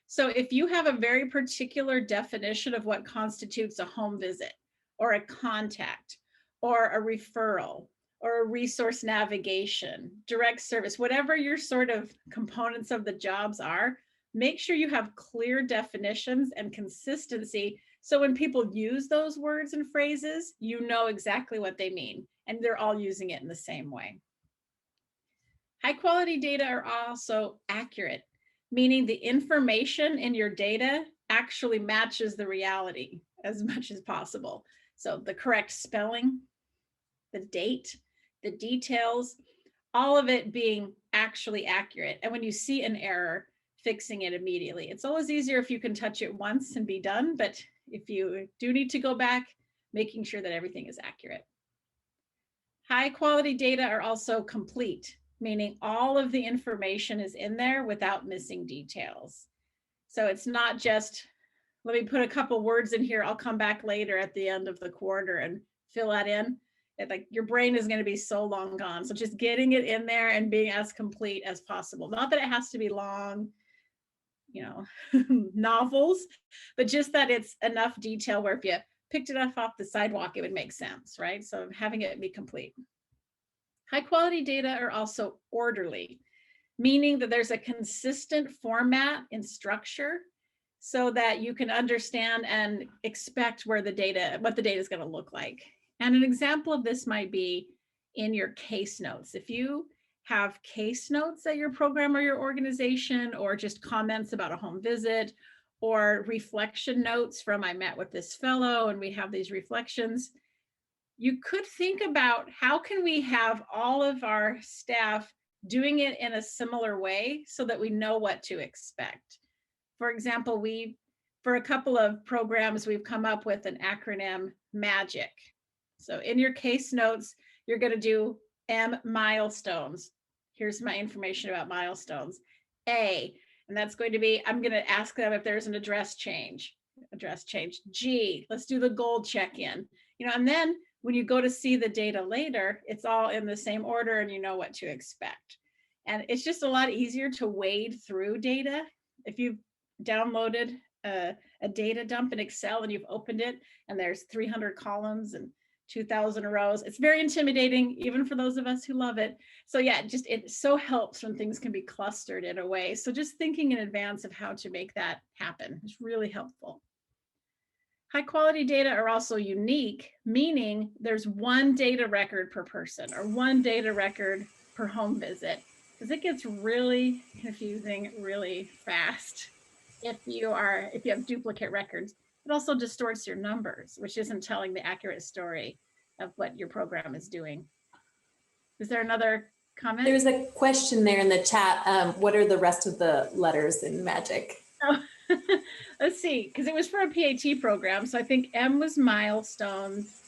So if you have a very particular definition of what constitutes a home visit or a contact or a referral or a resource navigation, direct service, whatever your sort of components of the jobs are, make sure you have clear definitions and consistency. So when people use those words and phrases, you know exactly what they mean, and they're all using it in the same way. High quality data are also accurate, meaning the information in your data actually matches the reality as much as possible. So the correct spelling, the date, the details, all of it being actually accurate. And when you see an error, fixing it immediately. It's always easier if you can touch it once and be done, but if you do need to go back, making sure that everything is accurate. High quality data are also complete, meaning all of the information is in there without missing details. So it's not just, let me put a couple words in here, I'll come back later at the end of the quarter and fill that in. Like your brain is going to be so long gone. So just getting it in there and being as complete as possible. Not that it has to be long, you know, novels, but just that it's enough detail where if you picked it up off the sidewalk, it would make sense, right? So having it be complete. High quality data are also orderly, meaning that there's a consistent format and structure so that you can understand and expect where the data, what the data is going to look like. And an example of this might be in your case notes. If you have case notes at your program or your organization, or just comments about a home visit, or reflection notes from I met with this fellow and we have these reflections, you could think about how can we have all of our staff doing it in a similar way so that we know what to expect. For example, for a couple of programs, we've come up with an acronym, MAGIC. So in your case notes, you're going to do M, milestones. Here's my information about milestones. A, and that's going to be, I'm going to ask them if there's an address change. G, let's do the goal check-in. And then when you go to see the data later, it's all in the same order and you know what to expect. And it's just a lot easier to wade through data. If you've downloaded a data dump in Excel and you've opened it and there's 300 columns and 2,000 rows, it's very intimidating, even for those of us who love it. So yeah, it so helps when things can be clustered in a way. So just thinking in advance of how to make that happen is really helpful. High quality data are also unique, meaning there's one data record per person or one data record per home visit, because it gets really confusing really fast if you have duplicate records. It also distorts your numbers, which isn't telling the accurate story of what your program is doing. Is there another comment? There's a question there in the chat. What are the rest of the letters in magic? Oh, let's see, because it was for a PAT program. So I think M was milestones.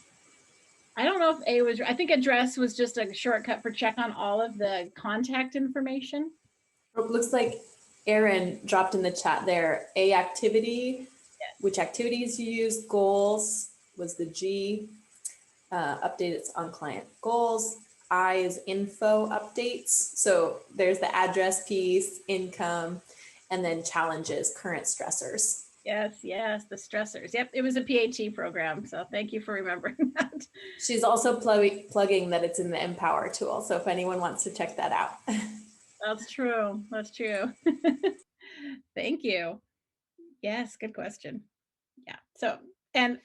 I don't know if A was, I think address was just a shortcut for check on all of the contact information. It looks like Erin dropped in the chat there. A, activity, which activities you use, goals was the G, updates on client goals. I is info updates. So there's the address piece, income, and then challenges, current stressors. Yes, yes, the stressors. Yep, it was a PAT program. So thank you for remembering that. She's also plugging that it's in the Empower tool. So if anyone wants to check that out. That's true. That's true. Thank you. Yes, good question. Yeah. So, and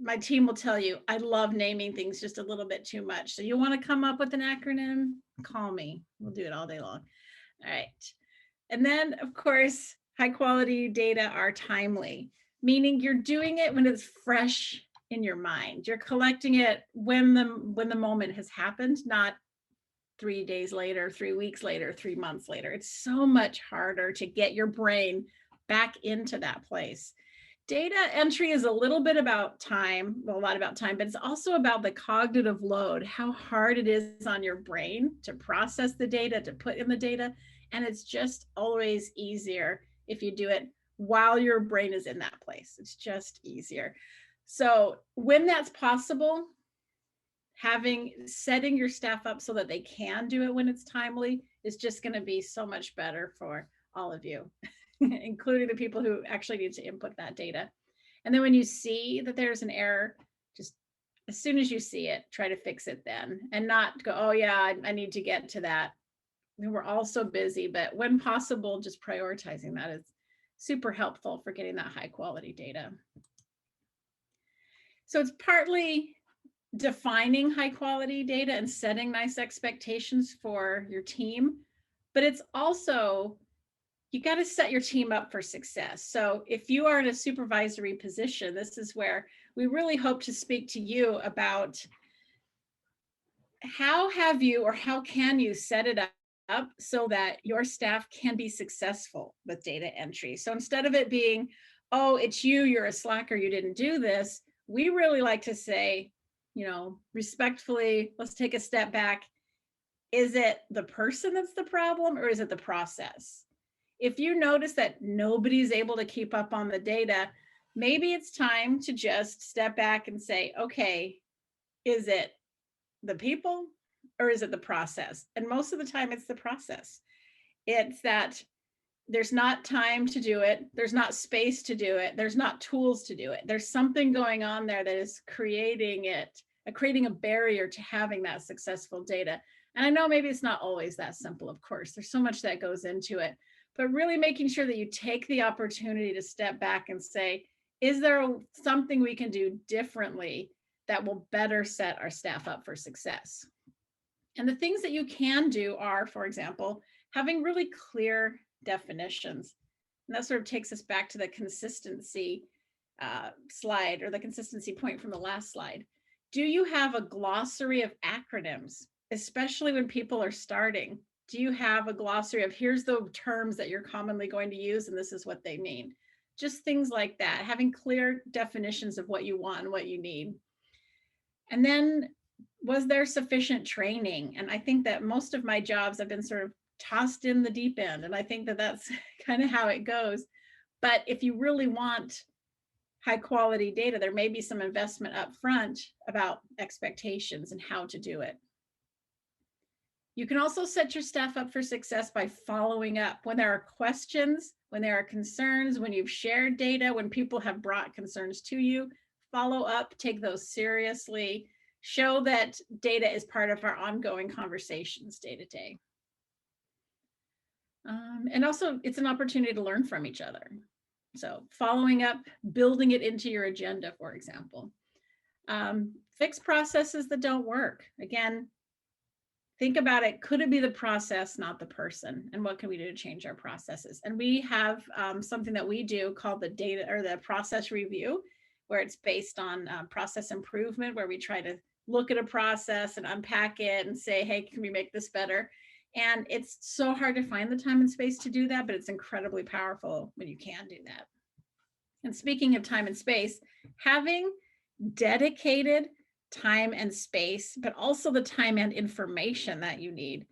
my team will tell you, I love naming things just a little bit too much. So you want to come up with an acronym? Call me. We'll do it all day long. All right. And then, of course, high quality data are timely, meaning you're doing it when it's fresh in your mind. You're collecting it when the moment has happened, not 3 days later, 3 weeks later, 3 months later. It's so much harder to get your brain back into that place. Data entry is a little bit about time, well, a lot about time, but it's also about the cognitive load, how hard it is on your brain to process the data, to put in the data. And it's just always easier if you do it while your brain is in that place. It's just easier. So when that's possible, setting your staff up so that they can do it when it's timely is just going to be so much better for all of you, including the people who actually need to input that data. And then when you see that there's an error, just as soon as you see it, try to fix it then, and not go, oh yeah, I need to get to that. I mean, we're all so busy, but when possible, just prioritizing that is super helpful for getting that high quality data. So it's partly defining high quality data and setting nice expectations for your team, but it's also, you got to set your team up for success. So if you are in a supervisory position, this is where we really hope to speak to you about how have you or how can you set it up so that your staff can be successful with data entry. So instead of it being, oh, it's you, you're a slacker, you didn't do this, we really like to say, you know, respectfully, let's take a step back. Is it the person that's the problem, or is it the process? If you notice that nobody's able to keep up on the data, maybe it's time to just step back and say, okay, is it the people or is it the process? And most of the time it's the process. It's that there's not time to do it. There's not space to do it. There's not tools to do it. There's something going on there that is creating a barrier to having that successful data. And I know maybe it's not always that simple, of course. There's so much that goes into it, but really making sure that you take the opportunity to step back and say, is there something we can do differently that will better set our staff up for success? And the things that you can do are, for example, having really clear definitions. And that sort of takes us back to the consistency slide, or the consistency point from the last slide. Do you have a glossary of acronyms, especially when people are starting? Do you have a glossary of here's the terms that you're commonly going to use and this is what they mean? Just things like that, having clear definitions of what you want and what you need. And then, was there sufficient training? And I think that most of my jobs have been sort of tossed in the deep end, and I think that that's kind of how it goes. But if you really want high quality data, there may be some investment up front about expectations and how to do it. You can also set your staff up for success by following up when there are questions, when there are concerns, when you've shared data, when people have brought concerns to you. Follow up, take those seriously, show that data is part of our ongoing conversations day to day. And also, it's an opportunity to learn from each other. So following up, building it into your agenda, for example. Fix processes that don't work. Again, think about it. Could it be the process, not the person? And what can we do to change our processes? And we have something that we do called the data or the process review, where it's based on process improvement, where we try to look at a process and unpack it and say, hey, can we make this better? And it's so hard to find the time and space to do that, but it's incredibly powerful when you can do that. And speaking of time and space, having dedicated time and space, but also the time and information that you need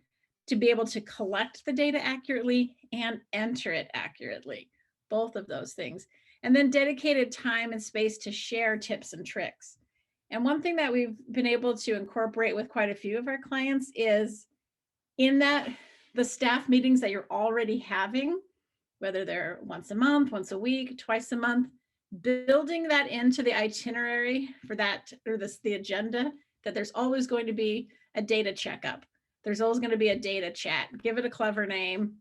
to be able to collect the data accurately and enter it accurately, both of those things. And then dedicated time and space to share tips and tricks. And one thing that we've been able to incorporate with quite a few of our clients is in that the staff meetings that you're already having, whether they're once a month, once a week, twice a month, building that into the itinerary for that, or the agenda, that there's always going to be a data checkup. There's always going to be a data chat. Give it a clever name,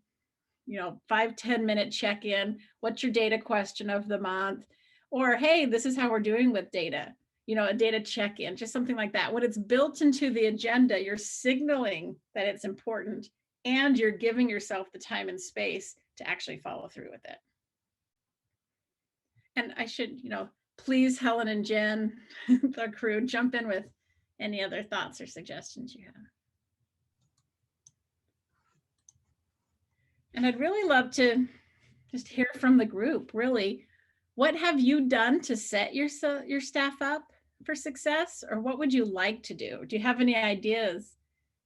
5-10 minute check-in. What's your data question of the month? Or, hey, this is how we're doing with data. A data check-in, just something like that. When it's built into the agenda, you're signaling that it's important and you're giving yourself the time and space to actually follow through with it. And I should, please, Helen and Jen, the crew, jump in with any other thoughts or suggestions you have. And I'd really love to just hear from the group, really. What have you done to set your staff up for success, or what would you like to do? Do you have any ideas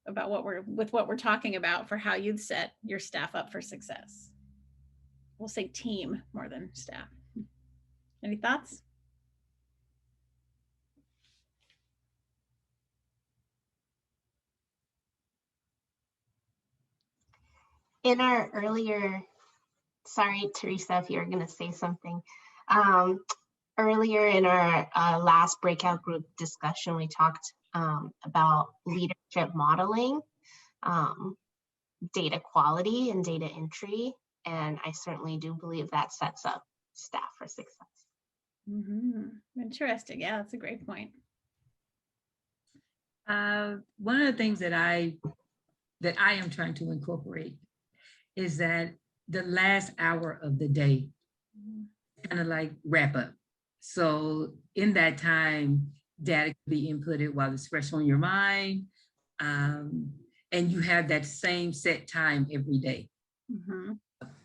about what we're talking about for how you'd set your staff up for success? We'll say team more than staff. Any thoughts? In our earlier, sorry, Teresa, if you're going to say something. Earlier in our last breakout group discussion, we talked about leadership modeling, data quality and data entry. And I certainly do believe that sets up staff for success. Interesting. Yeah, that's a great point. One of the things that I am trying to incorporate is that the last hour of the day, kind of like wrap up. So in that time, data can be inputted while it's fresh on your mind. And you have that same set time every day.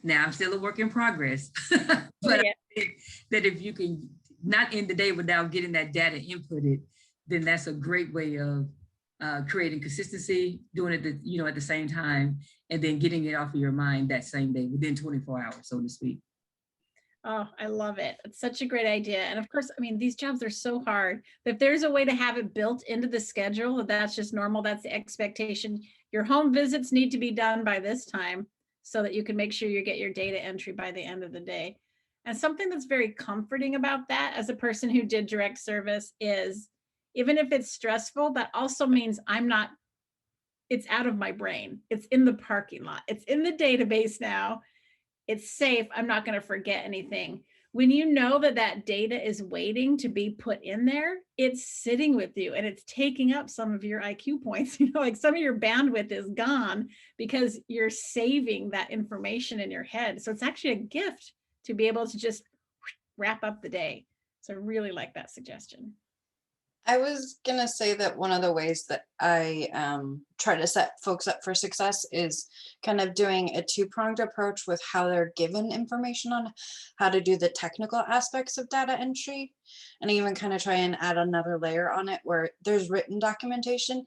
Now, I'm still a work in progress, but I think that if you can not end the day without getting that data inputted, then that's a great way of creating consistency, doing it at the same time, and then getting it off of your mind that same day within 24 hours, so to speak. Oh, I love it. It's such a great idea. And of course, I mean, these jobs are so hard. But if there's a way to have it built into the schedule, that's just normal. That's the expectation. Your home visits need to be done by this time so that you can make sure you get your data entry by the end of the day. And something that's very comforting about that as a person who did direct service is, even if it's stressful, that also means it's out of my brain. It's in the parking lot. It's in the database now. It's safe. I'm not going to forget anything. When you know that data is waiting to be put in there, it's sitting with you and it's taking up some of your IQ points. Like some of your bandwidth is gone because you're saving that information in your head. So it's actually a gift to be able to just wrap up the day. So I really like that suggestion. I was going to say that one of the ways that I try to set folks up for success is kind of doing a two-pronged approach with how they're given information on how to do the technical aspects of data entry, and even kind of try and add another layer on it where there's written documentation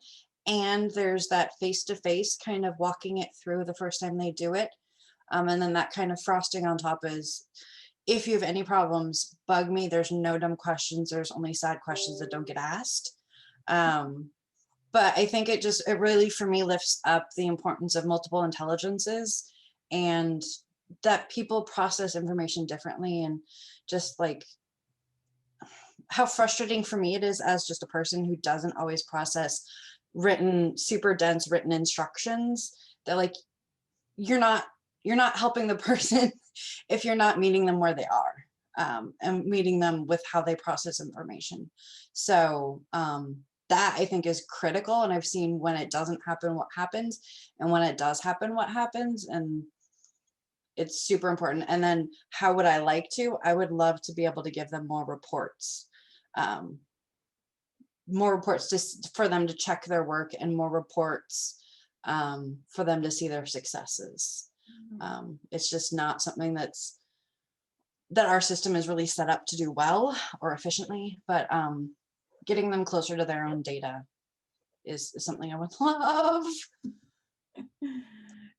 and there's that face-to-face kind of walking it through the first time they do it. And then that kind of frosting on top is, if you have any problems, bug me. There's no dumb questions. There's only sad questions that don't get asked. But I think it really, for me, lifts up the importance of multiple intelligences and that people process information differently, and just like how frustrating for me it is as just a person who doesn't always process super dense written instructions, that like, you're not helping the person if you're not meeting them where they are, and meeting them with how they process information. So that I think is critical. And I've seen when it doesn't happen, what happens, and when it does happen, what happens. And it's super important. And then how would I like to? I would love to be able to give them more reports. more reports just for them to check their work, and more reports for them to see their successes. It's just not something that our system is really set up to do well or efficiently, but getting them closer to their own data is something I would love.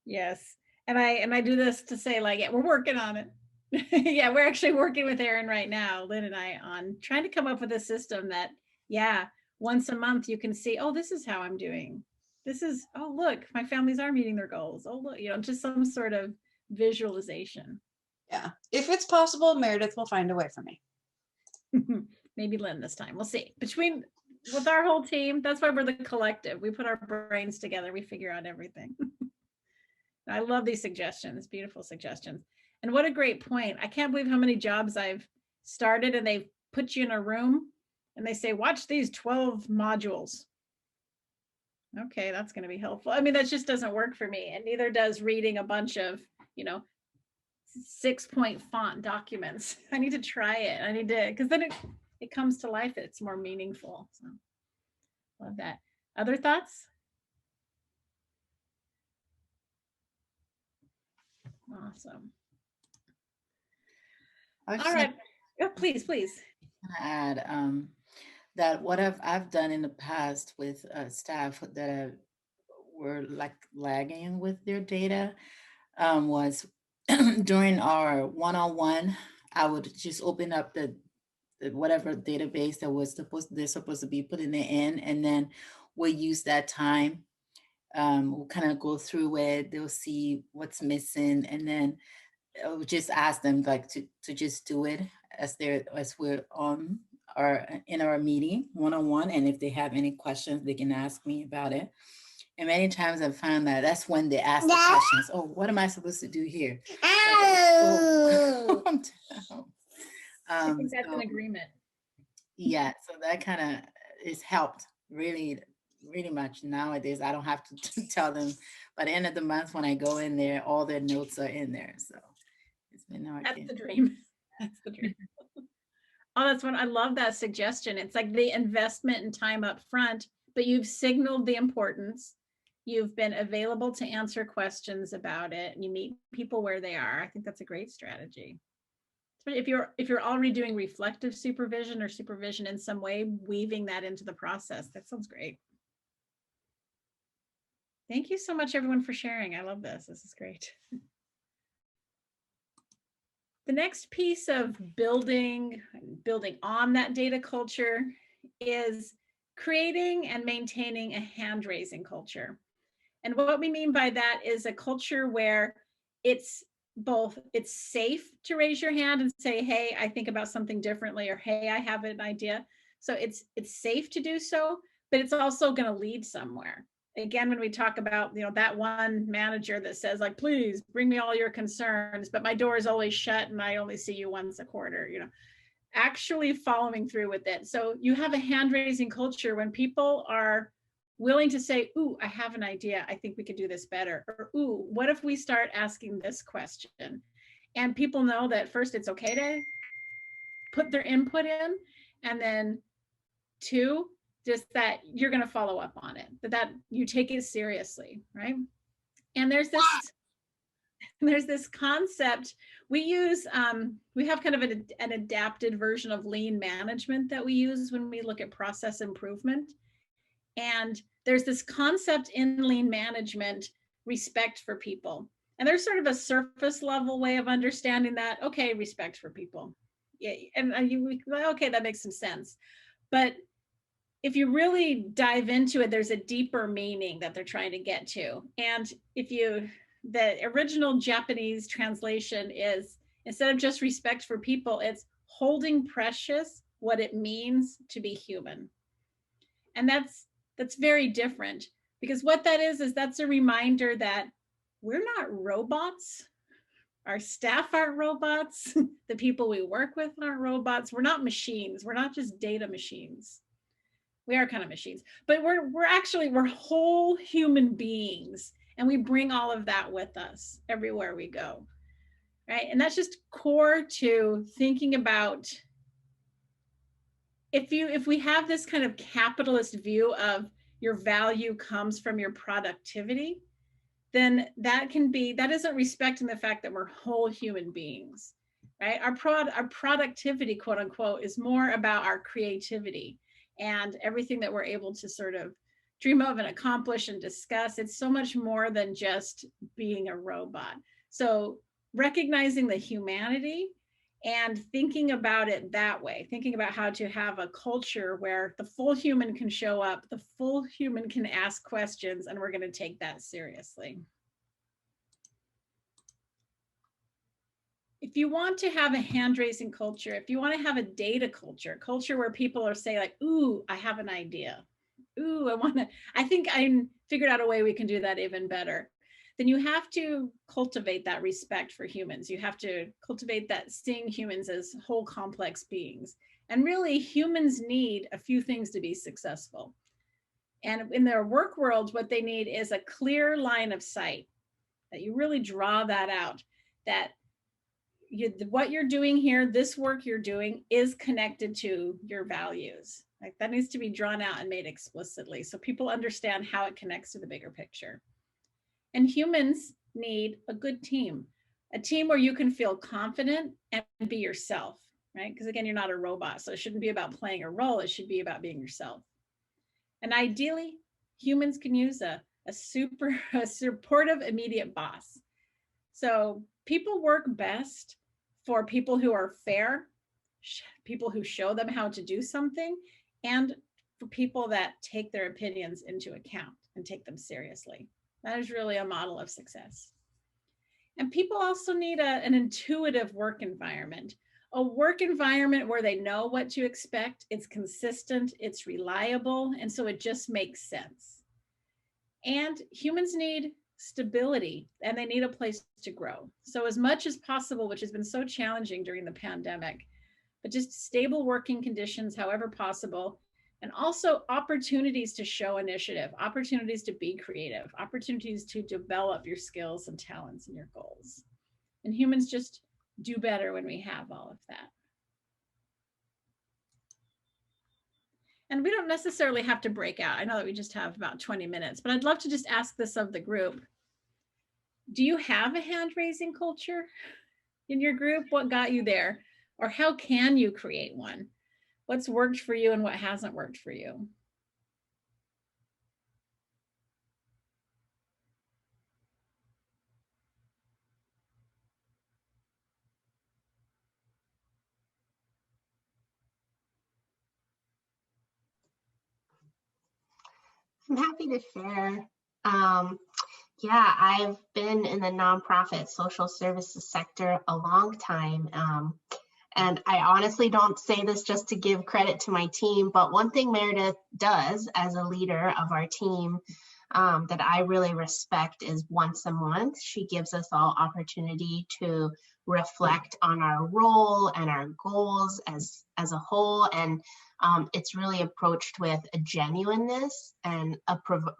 Yes. And I do this to say, like, yeah, we're working on it. Yeah, we're actually working with Erin right now, Lynn and I, on trying to come up with a system that, yeah, once a month you can see, oh, this is how I'm doing. This is, oh, look, my families are meeting their goals. Oh, look, just some sort of visualization. Yeah, if it's possible, Meredith will find a way for me. Maybe Lynn this time. We'll see. With our whole team, that's why we're the collective. We put our brains together. We figure out everything. I love these suggestions, beautiful suggestions. And what a great point. I can't believe how many jobs I've started and they put you in a room and they say, watch these 12 modules. Okay, that's going to be helpful. I mean, that just doesn't work for me. And neither does reading a bunch of, 6-point font documents. I need to try it. I need to, because then it comes to life. It's more meaningful. So love that. Other thoughts? Awesome. All right. Oh, please. Add that what I've done in the past with staff that were like lagging with their data was during our one-on-one, I would just open up the whatever database that they're supposed to be putting it in, and then we'll use that time. We'll kind of go through it. They'll see what's missing, and then I'll just ask them like to just do it as we're on in our meeting one-on-one, and if they have any questions, they can ask me about it. And many times I've found that that's when they ask the questions. Oh, what am I supposed to do here? Oh. I think that's an agreement. Yeah, so that kind of is helped really, really much nowadays. I don't have to tell them. By the end of the month, when I go in there, all their notes are in there. So it's been hard. That's the dream. That's the dream. Oh, that's one. I love that suggestion. It's like the investment in time up front, but you've signaled the importance. You've been available to answer questions about it, and you meet people where they are. I think that's a great strategy. But if you're already doing reflective supervision or supervision in some way, weaving that into the process, that sounds great. Thank you so much, everyone, for sharing. I love this. This is great. The next piece of building on that data culture is creating and maintaining a hand-raising culture. And what we mean by that is a culture where it's safe to raise your hand and say, hey, I think about something differently, or hey, I have an idea. So it's safe to do so, but it's also going to lead somewhere. Again, when we talk about, that one manager that says, like, please bring me all your concerns, but my door is always shut and I only see you once a quarter, actually following through with it. So you have a hand-raising culture when people are willing to say, ooh, I have an idea. I think we could do this better. Or, ooh, what if we start asking this question? And people know that first, it's okay to put their input in. And then 2, just that you're going to follow up on it, that you take it seriously, right? And there's this concept we use. We have kind of an adapted version of lean management that we use when we look at process improvement. And there's this concept in lean management, respect for people. And there's sort of a surface level way of understanding that. Okay, respect for people. Yeah, and you okay, that makes some sense. But if you really dive into it, there's a deeper meaning that they're trying to get to. And the original Japanese translation is, instead of just respect for people, it's holding precious what it means to be human. And that's very different, because what that is that's a reminder that we're not robots. Our staff aren't robots. The people we work with aren't robots. We're not machines. We're not just data machines. We are kind of machines, but we're whole human beings, and we bring all of that with us everywhere we go, right? And that's just core to thinking about if we have this kind of capitalist view of your value comes from your productivity, then that isn't respecting the fact that we're whole human beings, right? Our productivity, quote unquote, is more about our creativity and everything that we're able to sort of dream of and accomplish and discuss. It's so much more than just being a robot. So recognizing the humanity and thinking about it that way, thinking about how to have a culture where the full human can show up, the full human can ask questions, and we're going to take that seriously. If you want to have a hand-raising culture, if you want to have a data culture where people are saying like, ooh, I have an idea. Ooh, I think I figured out a way we can do that even better. Then you have to cultivate that respect for humans. You have to cultivate that seeing humans as whole complex beings. And really humans need a few things to be successful. And in their work world, what they need is a clear line of sight, that you really draw that out, that what you're doing here, this work you're doing is connected to your values. Like that needs to be drawn out and made explicitly so people understand how it connects to the bigger picture. And humans need a good team, a team where you can feel confident and be yourself, right? Because again, you're not a robot, so it shouldn't be about playing a role. It should be about being yourself. And ideally, humans can use a supportive, immediate boss. So people work best for people who are fair, people who show them how to do something, and for people that take their opinions into account and take them seriously. That is really a model of success. And people also need an intuitive work environment, a work environment where they know what to expect, it's consistent, it's reliable, and so it just makes sense. And humans need stability and they need a place to grow. So as much as possible, which has been so challenging during the pandemic, but just stable working conditions, however possible, and also opportunities to show initiative, opportunities to be creative, opportunities to develop your skills and talents and your goals. And humans just do better when we have all of that. And we don't necessarily have to break out. I know that we just have about 20 minutes, but I'd love to just ask this of the group. Do you have a hand-raising culture in your group? What got you there? Or how can you create one? What's worked for you and what hasn't worked for you? I'm happy to share. Yeah, I've been in the nonprofit social services sector a long time. And I honestly don't say this just to give credit to my team, but one thing Meredith does as a leader of our team that I really respect is once a month, she gives us all opportunity to reflect on our role and our goals as a whole. And it's really approached with a genuineness and a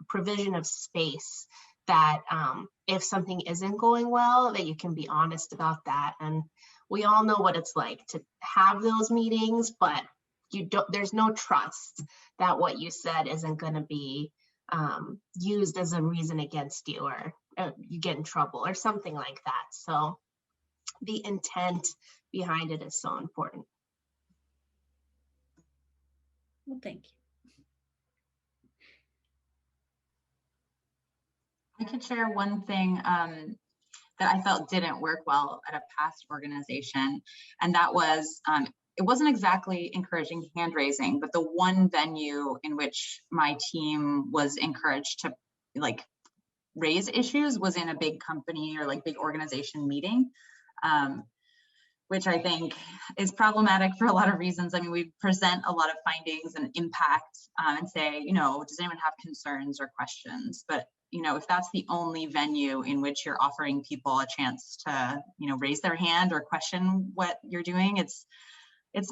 provision of space that if something isn't going well, that you can be honest about that. And we all know what it's like to have those meetings, but there's no trust that what you said isn't going to be used as a reason against you, or you get in trouble or something like that. So the intent behind it is so important. Well, thank you. I could share one thing that I felt didn't work well at a past organization, and that was it wasn't exactly encouraging hand raising, but the one venue in which my team was encouraged to like raise issues was in a big company or like big organization meeting, which I think is problematic for a lot of reasons. I mean, we present a lot of findings and impact and say, you know, does anyone have concerns or questions? But you know, if that's the only venue in which you're offering people a chance to, you know, raise their hand or question what you're doing, it's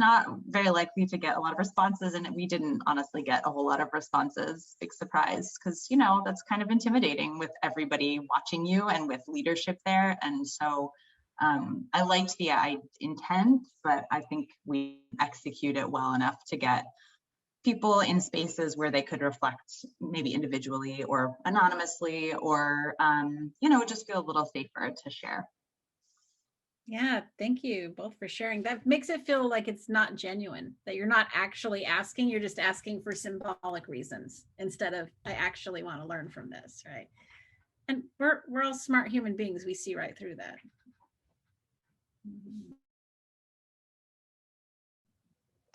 not very likely to get a lot of responses. And we didn't honestly get a whole lot of responses. Big surprise, because, you know, that's kind of intimidating with everybody watching you and with leadership there. And so I liked the intent, but I think we execute it well enough to get people in spaces where they could reflect maybe individually or anonymously, or just feel a little safer to share. Yeah, thank you both for sharing. That makes it feel like it's not genuine, that you're not actually asking, you're just asking for symbolic reasons instead of I actually want to learn from this, right? And we're all smart human beings. We see right through that.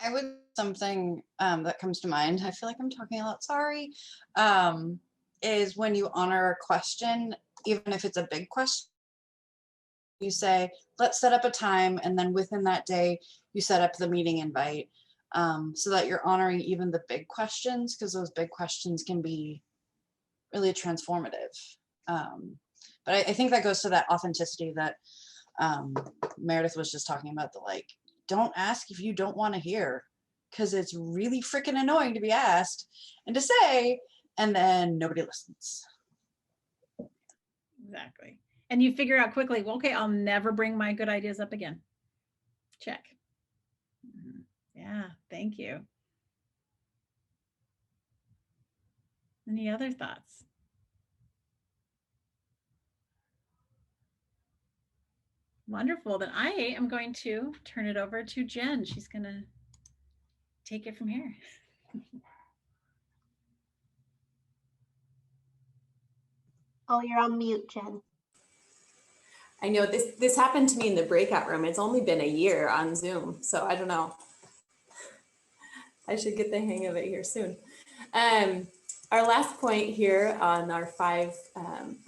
I would something that comes to mind. I feel like I'm talking a lot. Sorry. Is when you honor a question, even if it's a big question, you say, let's set up a time, and then within that day, you set up the meeting invite, so that you're honoring even the big questions, because those big questions can be really transformative. But I think that goes to that authenticity that Meredith was just talking about, the like, don't ask if you don't want to hear, because it's really freaking annoying to be asked and to say, and then nobody listens. Exactly. And you figure out quickly, well, okay, I'll never bring my good ideas up again. Check. Yeah, thank you. Any other thoughts? Wonderful. Then I am going to turn it over to Jen. She's going to take it from here. Oh, you're on mute, Jen. I know this happened to me in the breakout room. It's only been a year on Zoom, so I don't know. I should get the hang of it here soon. Our last point here on our 5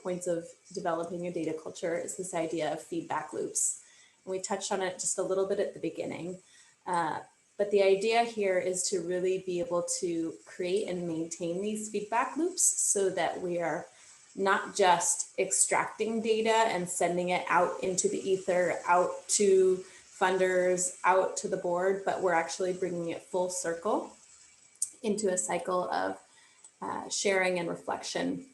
points of developing a data culture is this idea of feedback loops. And we touched on it just a little bit at the beginning, but the idea here is to really be able to create and maintain these feedback loops so that we are not just extracting data and sending it out into the ether, out to funders, out to the board, but we're actually bringing it full circle into a cycle of sharing and reflection,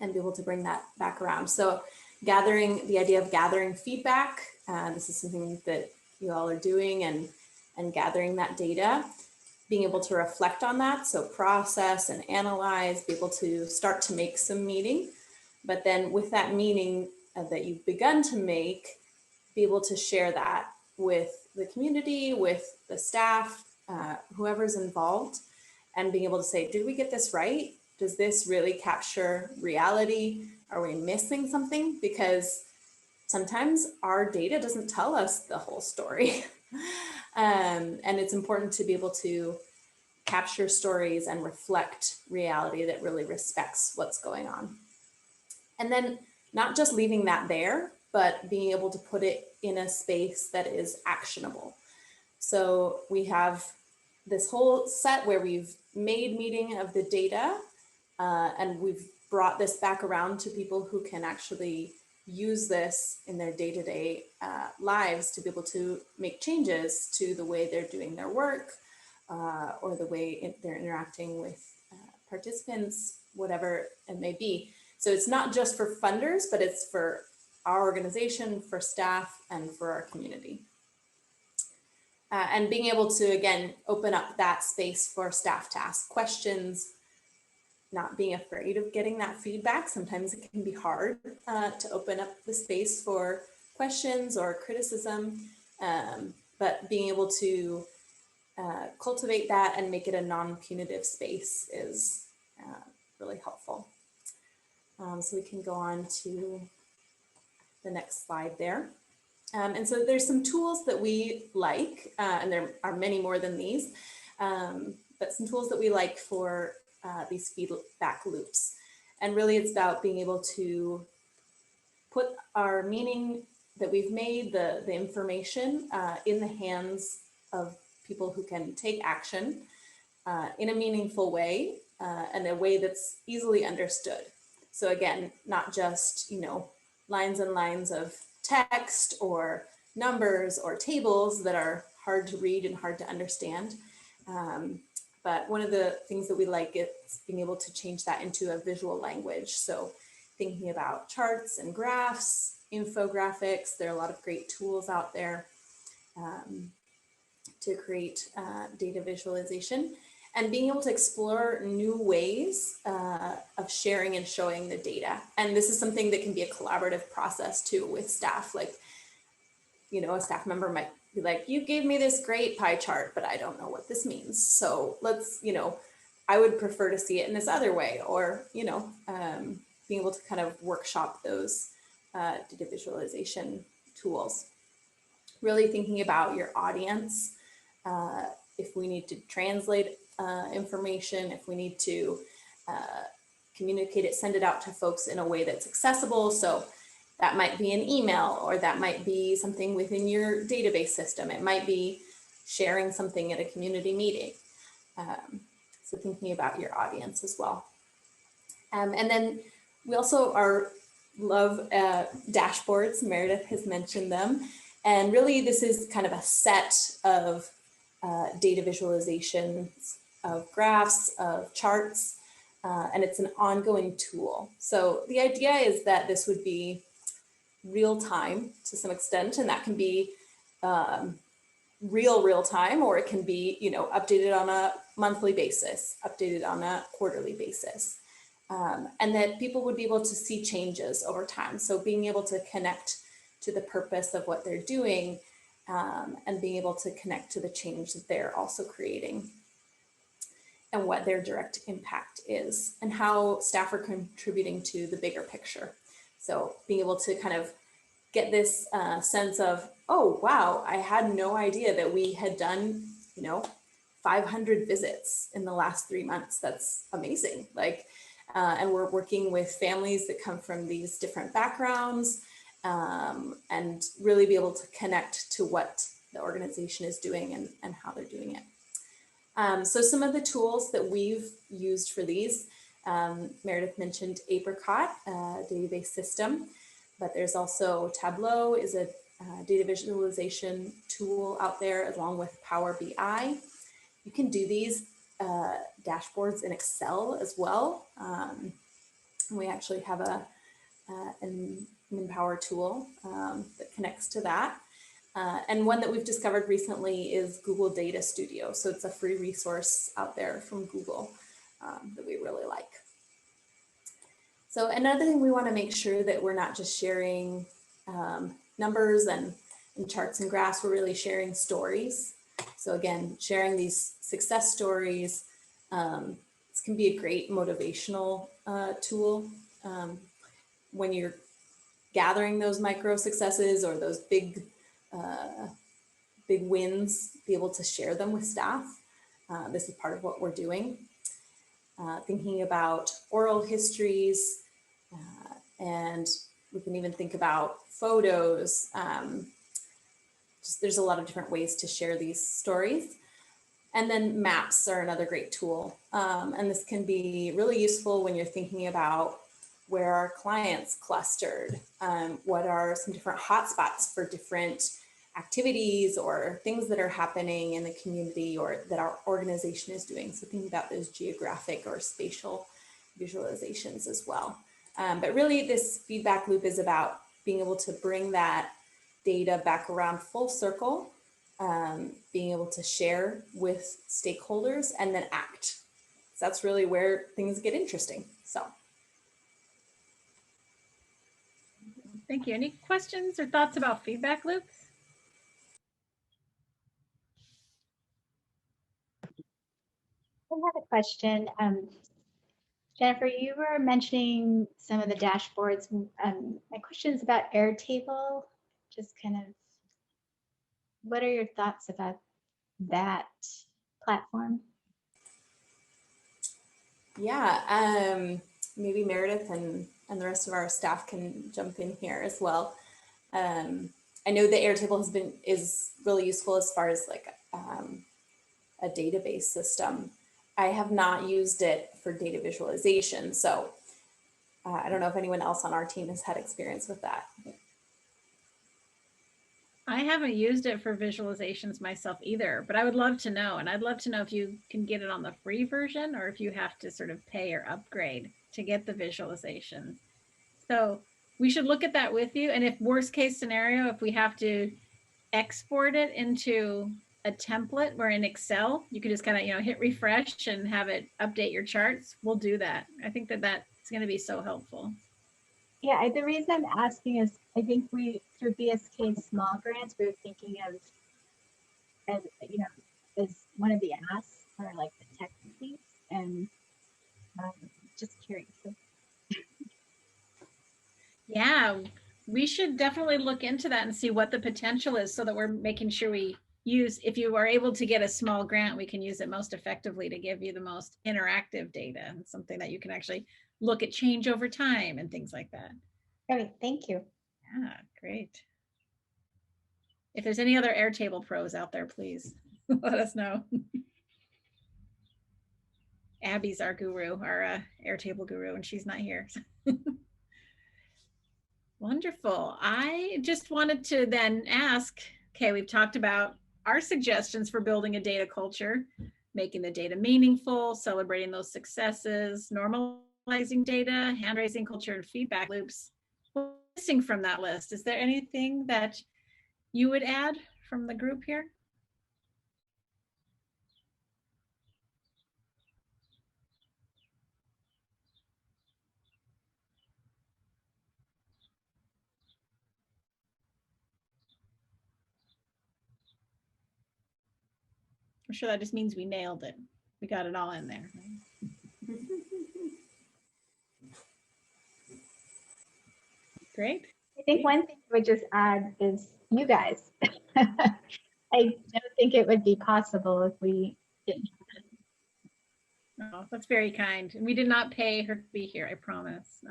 and be able to bring that back around. So the idea of gathering feedback, this is something that you all are doing, and gathering that data, being able to reflect on that, so process and analyze, be able to start to make some meaning, but then with that meaning that you've begun to make, be able to share that with the community, with the staff, whoever's involved, and being able to say, did we get this right? Does this really capture reality? Are we missing something? Because sometimes our data doesn't tell us the whole story. And it's important to be able to capture stories and reflect reality that really respects what's going on. And then not just leaving that there, but being able to put it in a space that is actionable. So we have this whole set where we've made meaning of the data, and we've brought this back around to people who can actually use this in their day-to-day lives to be able to make changes to the way they're doing their work, or the way they're interacting with participants, whatever it may be. So it's not just for funders, but it's for our organization, for staff, and for our community. And being able to, again, open up that space for staff to ask questions, not being afraid of getting that feedback. Sometimes it can be hard to open up the space for questions or criticism, but being able to cultivate that and make it a non-punitive space is really helpful. So we can go on to the next slide there. And so there's some tools that we like, and there are many more than these, but some tools that we like for these feedback loops. And really it's about being able to put our meaning that we've made, the information in the hands of people who can take action in a meaningful way, and a way that's easily understood. So again, not just, lines and lines of text or numbers or tables that are hard to read and hard to understand. But one of the things that we like is being able to change that into a visual language. So thinking about charts and graphs, infographics. There are a lot of great tools out there to create data visualization, and being able to explore new ways of sharing and showing the data. And this is something that can be a collaborative process too with staff. Like, you know, a staff member might be like, you gave me this great pie chart, but I don't know what this means. So let's, you know, I would prefer to see it in this other way, or, you know, being able to kind of workshop those data visualization tools. Really thinking about your audience, if we need to translate information, if we need to communicate it, send it out to folks in a way that's accessible. So that might be an email, or that might be something within your database system. It might be sharing something at a community meeting. So thinking about your audience as well. And then we also love dashboards. Meredith has mentioned them. And really this is kind of a set of data visualizations, of graphs, of charts, and it's an ongoing tool. So the idea is that this would be real time to some extent, and that can be real time, or it can be, you know, updated on a monthly basis, updated on a quarterly basis, and that people would be able to see changes over time. So being able to connect to the purpose of what they're doing, and being able to connect to the change that they're also creating, and what their direct impact is, and how staff are contributing to the bigger picture. So being able to kind of get this sense of, oh, wow, I had no idea that we had done, you know, 500 visits in the last 3 months. That's amazing. Like, and we're working with families that come from these different backgrounds, and really be able to connect to what the organization is doing and how they're doing it. So some of the tools that we've used for these, Meredith mentioned Apricot, database system, but there's also Tableau is a data visualization tool out there, along with Power BI. You can do these dashboards in Excel as well. We actually have an Empower tool that connects to that. And one that we've discovered recently is Google Data Studio. So it's a free resource out there from Google that we really like. So another thing, we want to make sure that we're not just sharing numbers and charts and graphs, we're really sharing stories. So again, sharing these success stories. This can be a great motivational tool when you're gathering those micro successes or those big wins, be able to share them with staff. This is part of what we're doing. Thinking about oral histories, and we can even think about photos. Just there's a lot of different ways to share these stories. And then maps are another great tool. And this can be really useful when you're thinking about where are clients clustered, what are some different hotspots for different activities or things that are happening in the community or that our organization is doing. So thinking about those geographic or spatial visualizations as well. But really this feedback loop is about being able to bring that data back around full circle, being able to share with stakeholders and then act. So that's really where things get interesting. So. Thank you. Any questions or thoughts about feedback loops? I have a question. Jennifer, you were mentioning some of the dashboards. My question is about Airtable. Just kind of, what are your thoughts about that platform? Yeah, maybe Meredith and the rest of our staff can jump in here as well. I know that Airtable is really useful as far as like a database system. I have not used it for data visualization, so I don't know if anyone else on our team has had experience with that. I haven't used it for visualizations myself either, but I would love to know. And I'd love to know if you can get it on the free version or if you have to sort of pay or upgrade to get the visualization. So we should look at that with you. And if worst case scenario, if we have to export it into a template where in Excel, you can just kind of, hit refresh and have it update your charts, we'll do that. I think that that's going to be so helpful. Yeah, the reason I'm asking is I think we, through BSK small grants, we were thinking of, as one of the asks for like the tech piece, and just curious. Yeah, we should definitely look into that and see what the potential is so that we're making sure we use, if you are able to get a small grant, we can use it most effectively to give you the most interactive data and something that you can actually look at change over time and things like that. Okay, thank you. Yeah, great. If there's any other Airtable pros out there, please let us know. Abby's our guru, our Airtable guru, and she's not here. Wonderful. I just wanted to then ask, okay, we've talked about our suggestions for building a data culture, making the data meaningful, celebrating those successes, normalizing data, hand-raising culture, and feedback loops. What's missing from that list? Is there anything that you would add from the group here? I'm sure that just means we nailed it. We got it all in there. Great. I think one thing I would just add is you guys. I don't think it would be possible if we didn't. Oh, that's very kind. We did not pay her to be here, I promise.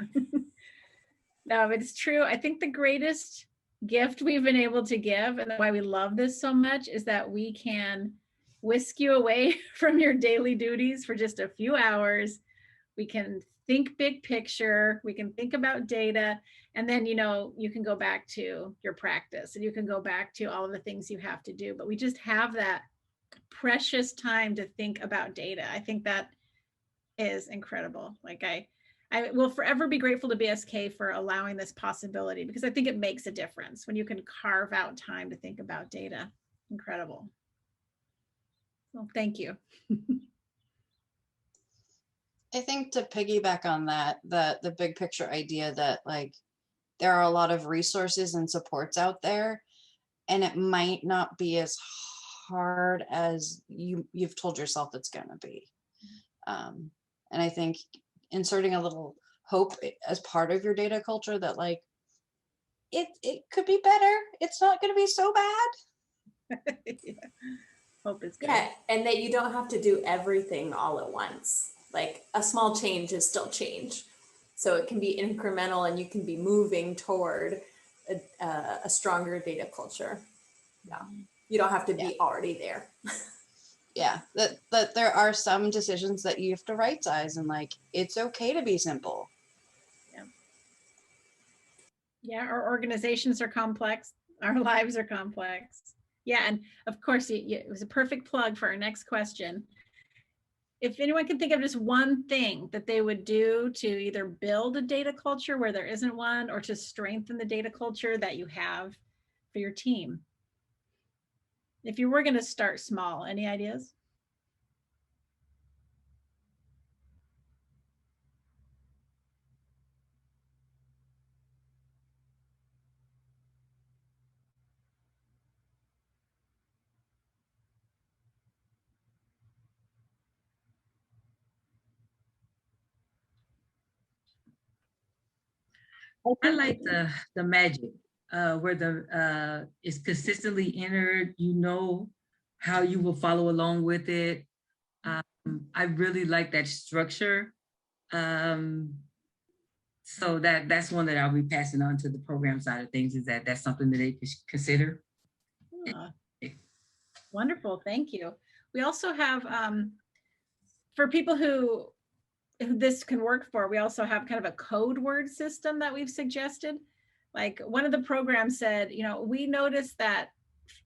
No, it's true. I think the greatest gift we've been able to give, and why we love this so much, is that we can whisk you away from your daily duties for just a few hours. We can think big picture, we can think about data, and then, you can go back to your practice and you can go back to all of the things you have to do. But we just have that precious time to think about data. I think that is incredible. Like I will forever be grateful to BSK for allowing this possibility, because I think it makes a difference when you can carve out time to think about data. Incredible. Well, thank you. I think to piggyback on that, the big picture idea that like there are a lot of resources and supports out there, and it might not be as hard as you've told yourself it's going to be. And I think inserting a little hope as part of your data culture that like it could be better. It's not going to be so bad. Yeah. Hope is good. Yeah, and that you don't have to do everything all at once. Like a small change is still change. So it can be incremental and you can be moving toward a stronger data culture. Yeah, you don't have to be already there. Yeah, that there are some decisions that you have to right size, and like it's okay to be simple. Yeah, our organizations are complex. Our lives are complex. Yeah, and of course, it was a perfect plug for our next question. If anyone can think of just one thing that they would do to either build a data culture where there isn't one, or to strengthen the data culture that you have for your team. If you were going to start small, any ideas? I like the magic where the is consistently entered. You know how you will follow along with it. I really like that structure. So that's one that I'll be passing on to the program side of things. Is that's something that they could consider. Wonderful, thank you. We also have for people who this can work for, we also have kind of a code word system that we've suggested. Like one of the programs said, we noticed that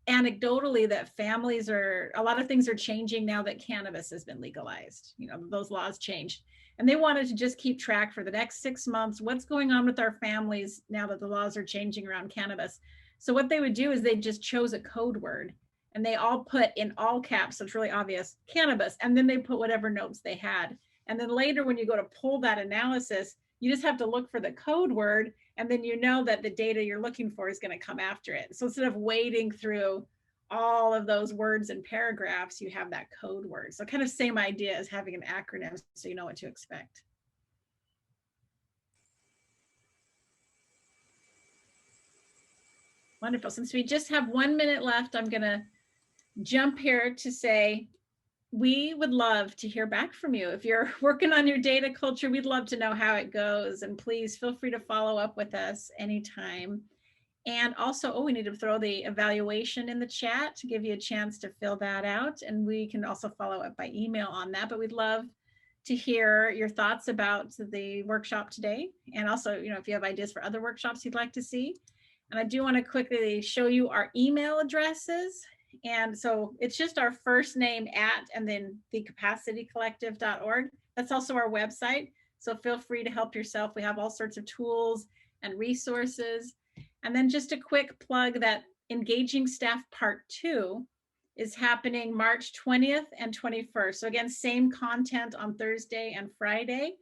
anecdotally that families are, a lot of things are changing now that cannabis has been legalized. You know, those laws changed. And they wanted to just keep track for the next 6 months, what's going on with our families now that the laws are changing around cannabis. So what they would do is they just chose a code word and they all put in all caps, so it's really obvious, cannabis, and then they put whatever notes they had. And then later when you go to pull that analysis, you just have to look for the code word, and then you know that the data you're looking for is going to come after it. So instead of wading through all of those words and paragraphs, you have that code word. So kind of same idea as having an acronym so you know what to expect. Wonderful. Since we just have 1 minute left, I'm going to jump here to say, we would love to hear back from you. If you're working on your data culture, we'd love to know how it goes. And please feel free to follow up with us anytime. And also, oh, we need to throw the evaluation in the chat to give you a chance to fill that out. And we can also follow up by email on that. But we'd love to hear your thoughts about the workshop today. And also, you know, if you have ideas for other workshops you'd like to see. And I do want to quickly show you our email addresses. And so it's just our first name @ and then thecapacitycollective.org. That's also our website. So feel free to help yourself. We have all sorts of tools and resources. And then just a quick plug that Engaging Staff Part 2 is happening March 20th and 21st. So again, same content on Thursday and Friday.